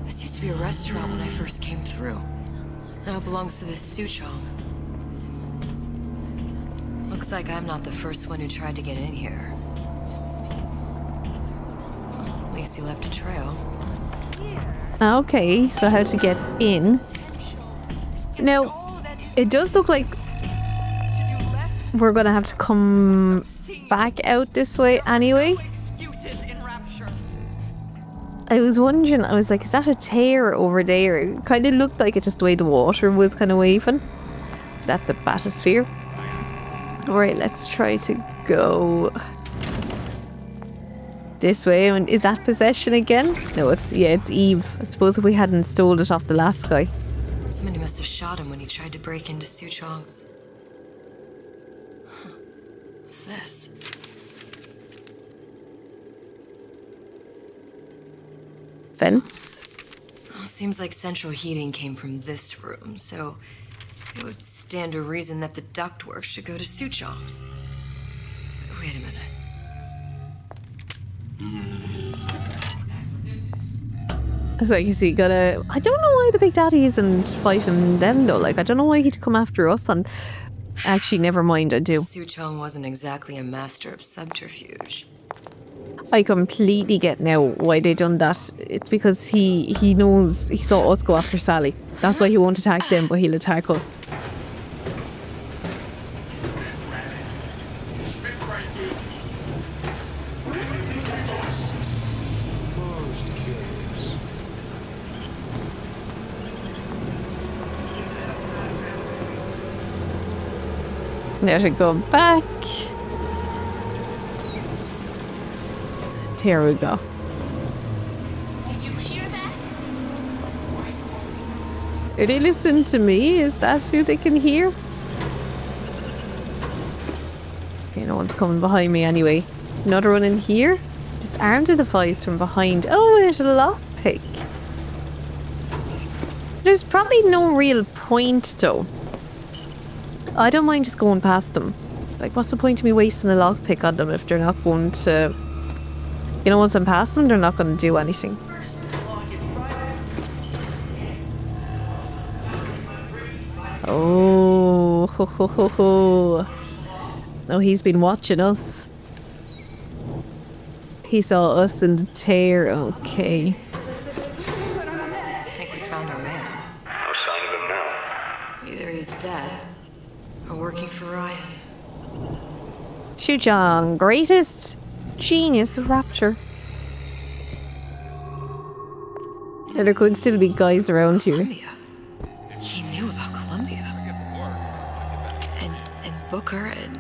This used to be a restaurant when I first came through. Now it belongs to this Suchong. Looks like I'm not the first one who tried to get in here. Well, at least he left a trail. Okay, so how to get in. Now, it does look like we're gonna have to come back out this way anyway. I was wondering, I was like, is that a tear over there? It kind of looked like it, just the way the water was kind of waving. So that's a bathysphere. Alright, let's try to go this way. And is that possession again? No, it's Eve. I suppose if we hadn't stole it off the last guy. Somebody must have shot him when he tried to break into Suchong's. Huh. What's this? Fence. Well, seems like central heating came from this room, so it would stand to reason that the ductwork should go to Suchong's. Wait a minute. It's like, you see, you gotta... I don't know why the Big Daddy isn't fighting them, though. Like, I don't know why he'd come after us, and... Actually, never mind, I do. Suchong wasn't exactly a master of subterfuge. I completely get now why they done that. It's because he knows, he saw us go after Sally. That's why he won't attack them, but he'll attack us. Now to go back. Here we go. Did you hear that? Are they listening to me? Is that who they can hear? Okay, no one's coming behind me anyway. Another one in here. Disarm the device from behind. Oh, it's a lockpick. There's probably no real point though. I don't mind just going past them. Like, what's the point of me wasting a lockpick on them if they're not going to... You know, once I'm past them, they're not going to do anything. Oh, ho, ho, ho, ho. Oh, he's been watching us. He saw us in the tear. Okay. I think we found our man. No sign of him now. Either he's dead or working for Ryan. Shujong, greatest genius of Rapture. And there could still be guys around here. He knew about Columbia. And Booker and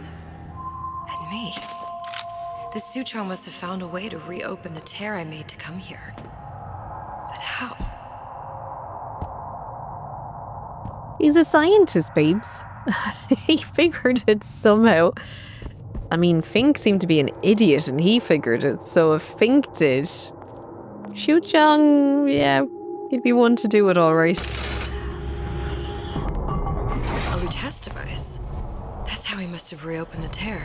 me. The Sutron must have found a way to reopen the tear I made to come here. But how? He's a scientist, babes. He figured it somehow. I mean, Fink seemed to be an idiot and he figured it, so if Fink did... Shujong, yeah, he'd be one to do it alright. A Lutece device. That's how he must have reopened the tear.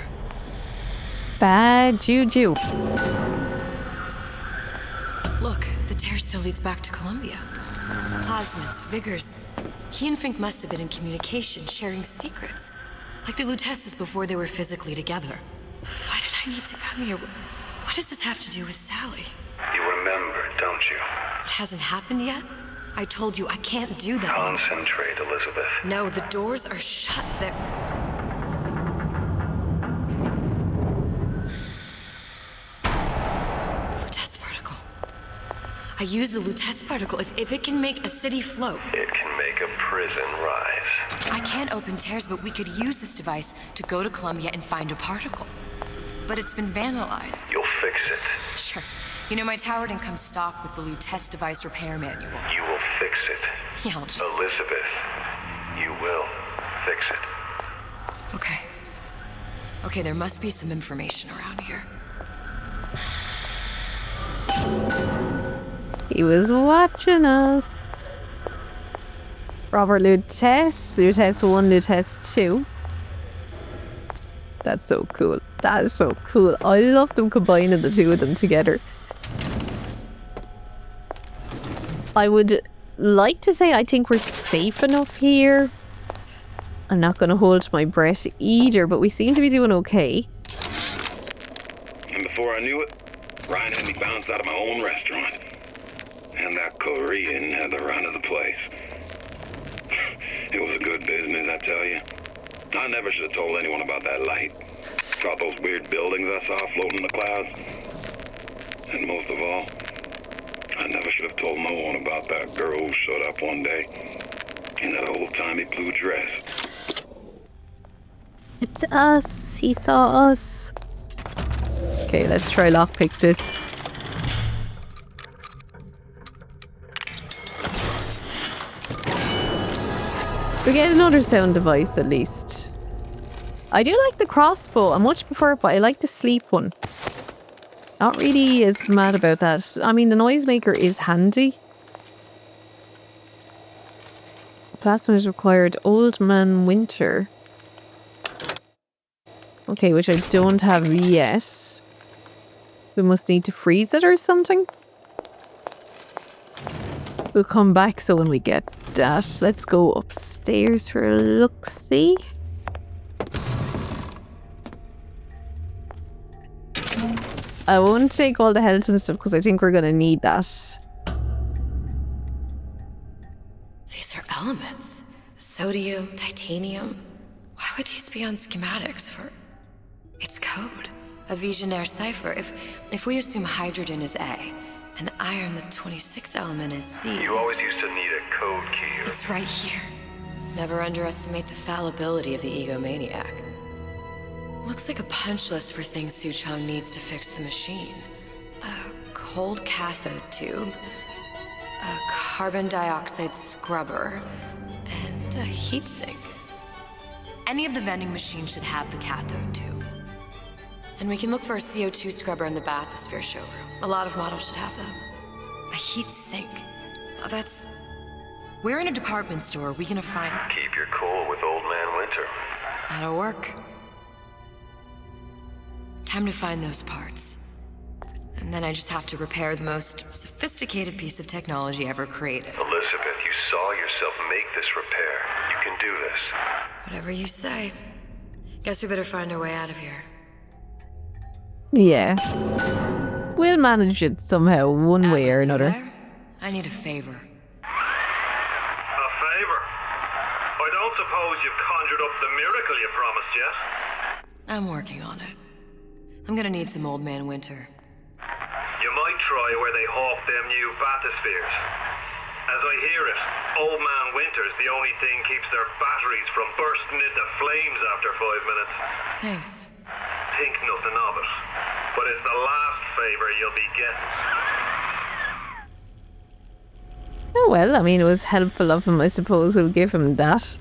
Bad juju. Look, the tear still leads back to Columbia. Plasmids, Vigors. He and Fink must have been in communication, sharing secrets. Like the Luteces before they were physically together. Why did I need to come here? What does this have to do with Sally? You remember, don't you? It hasn't happened yet? I told you I can't do that anymore. Concentrate, Elizabeth. No, the doors are shut. They're... Lutece particle. I use the Lutece particle. If it can make a city float. It can make a prison rise. I can't open tears, but we could use this device to go to Columbia and find a particle. But it's been vandalized. You'll fix it. Sure. You know, my tower didn't come stocked with the Lutece device repair manual. You will fix it. Yeah, I'll just... Elizabeth, you will fix it. Okay. Okay, there must be some information around here. He was watching us. Robert Lutece, Lutece 1, Lutece 2. That's so cool. That is so cool. I love them combining the two of them together. I would like to say I think we're safe enough here. I'm not going to hold my breath either, but we seem to be doing okay. And before I knew it, Ryan had me bounced out of my own restaurant. And that Korean had the run of the place. It was a good business, I tell you. I never should have told anyone about that light. About those weird buildings I saw floating in the clouds. And most of all, I never should have told no one about that girl who showed up one day in that old-timey blue dress. It's us. He saw us. Okay, let's try lockpick this. We get another sound device at least. I do like the crossbow. I much prefer it, but I like the sleep one. Not really as mad about that. I mean, the noisemaker is handy. Plasma is required. Old Man Winter. Okay, which I don't have yet. We must need to freeze it or something. We'll come back so when we get that. Let's go upstairs for a look-see. I won't take all the health and stuff because I think we're going to need that. These are elements. Sodium, titanium. Why would these be on schematics for... It's code. A Visionaire cipher. If we assume hydrogen is A, and iron, the 26th element, is C... You always used to need a code key. It's right here. Never underestimate the fallibility of the egomaniac. Looks like a punch list for things Suchong needs to fix the machine. A cold cathode tube, a carbon dioxide scrubber, and a heatsink. Any of the vending machines should have the cathode tube. And we can look for a CO2 scrubber in the bathysphere showroom. A lot of models should have them. A heat sink. Oh, that's... Where in a department store are we gonna find... Keep your cool with Old Man Winter. That'll work. Time to find those parts. And then I just have to repair the most sophisticated piece of technology ever created. Elizabeth, you saw yourself make this repair. You can do this. Whatever you say. Guess we better find our way out of here. Yeah. We'll manage it somehow, one way or another. I need a favor. A favor? I don't suppose you've conjured up the miracle you promised yet? I'm working on it. I'm gonna need some Old Man Winter. You might try where they hawk them new bathyspheres. As I hear it, Old Man Winter's the only thing keeps their batteries from bursting into flames after 5 minutes. Thanks. Think nothing of it. But it's the last favor you'll be getting. Oh well, I mean, it was helpful of him, I suppose. We'll give him that.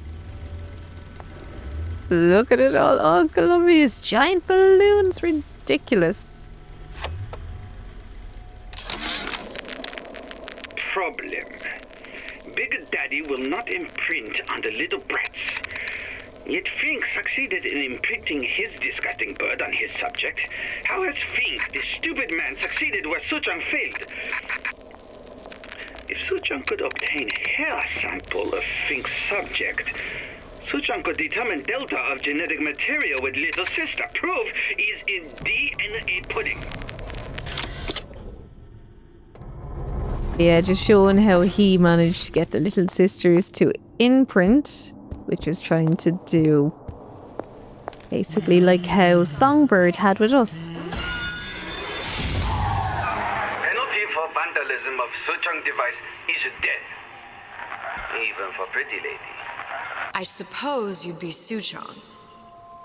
Look at it all. Oh, Columbia's giant balloons. Ridiculous. Problem. Big Daddy will not imprint on the little brats. Yet Fink succeeded in imprinting his disgusting bird on his subject. How has Fink, the stupid man, succeeded where Suchong failed? If Suchong could obtain hair sample of Fink's subject, Suchong could determine delta of genetic material with little sister. Proof is in DNA pudding. Yeah, just showing how he managed to get the little sisters to imprint, which is trying to do basically like how Songbird had with us. Penalty for vandalism of Suchong device is death. Even for pretty lady. I suppose you'd be Suchong.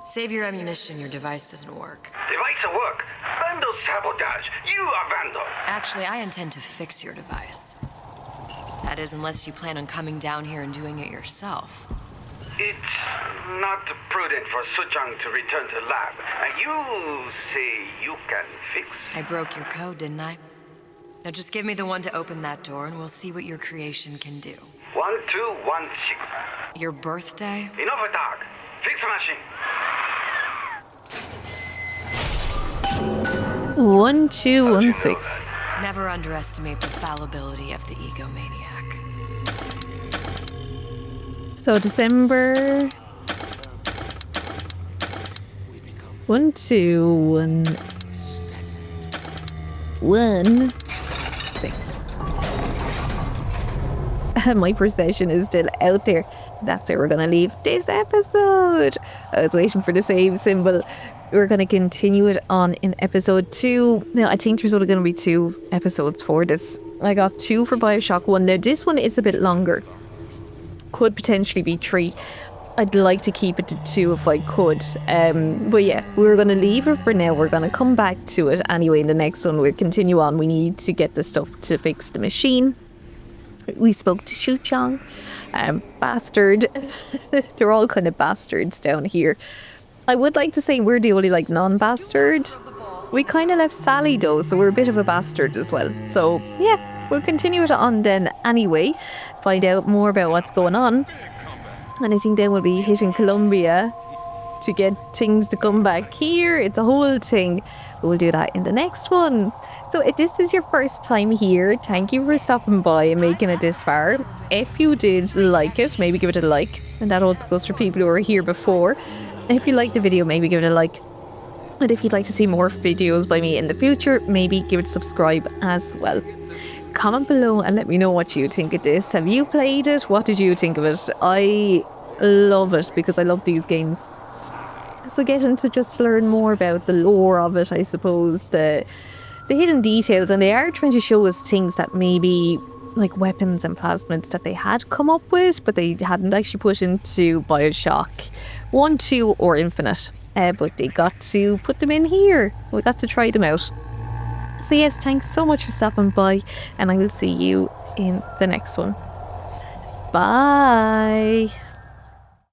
Save your ammunition, your device doesn't work. Device at work. Vandal sabotage. You are vandal. Actually, I intend to fix your device. That is, unless you plan on coming down here and doing it yourself. It's not prudent for Suchong to return to lab. You say you can fix? I broke your code, didn't I? Now just give me the one to open that door and we'll see what your creation can do. 1216. Your birthday? Enough of talk. Fix the machine. 1216. Never underestimate the fallibility of the egomaniac. So December 1216. My procession is still out there. That's where we're gonna leave this episode. I was waiting for the save symbol. We're gonna continue it on in episode 2. Now I think there's only gonna be 2 episodes for this. I got 2 for Bioshock 1. Now this one is a bit longer. Could potentially be 3. I'd like to keep it to 2 if I could. But yeah, we're gonna leave it for now. We're gonna come back to it anyway in the next one. We'll continue on. We need to get the stuff to fix the machine. We spoke to Suchong. Bastard. They're all kind of bastards down here. I would like to say we're the only like non-bastard. We kind of left Sally though, so we're a bit of a bastard as well. So yeah, we'll continue it on then anyway. Find out more about what's going on. And I think then we'll be hitting Colombia to get things to come back here. It's a whole thing. We'll do that in the next one. So if this is your first time here, thank you for stopping by and making it this far. If you did like it, maybe give it a like. And that also goes for people who were here before. If you liked the video, maybe give it a like. And if you'd like to see more videos by me in the future, maybe give it a subscribe as well. Comment below and let me know what you think of this. Have you played it? What did you think of it? I love it because I love these games. So get into just to learn more about the lore of it, I suppose, the hidden details, and they are trying to show us things that maybe like weapons and plasmids that they had come up with, but they hadn't actually put into Bioshock 1, 2 or Infinite. But they got to put them in here. We got to try them out. So yes, thanks so much for stopping by, and I will see you in the next one. Bye.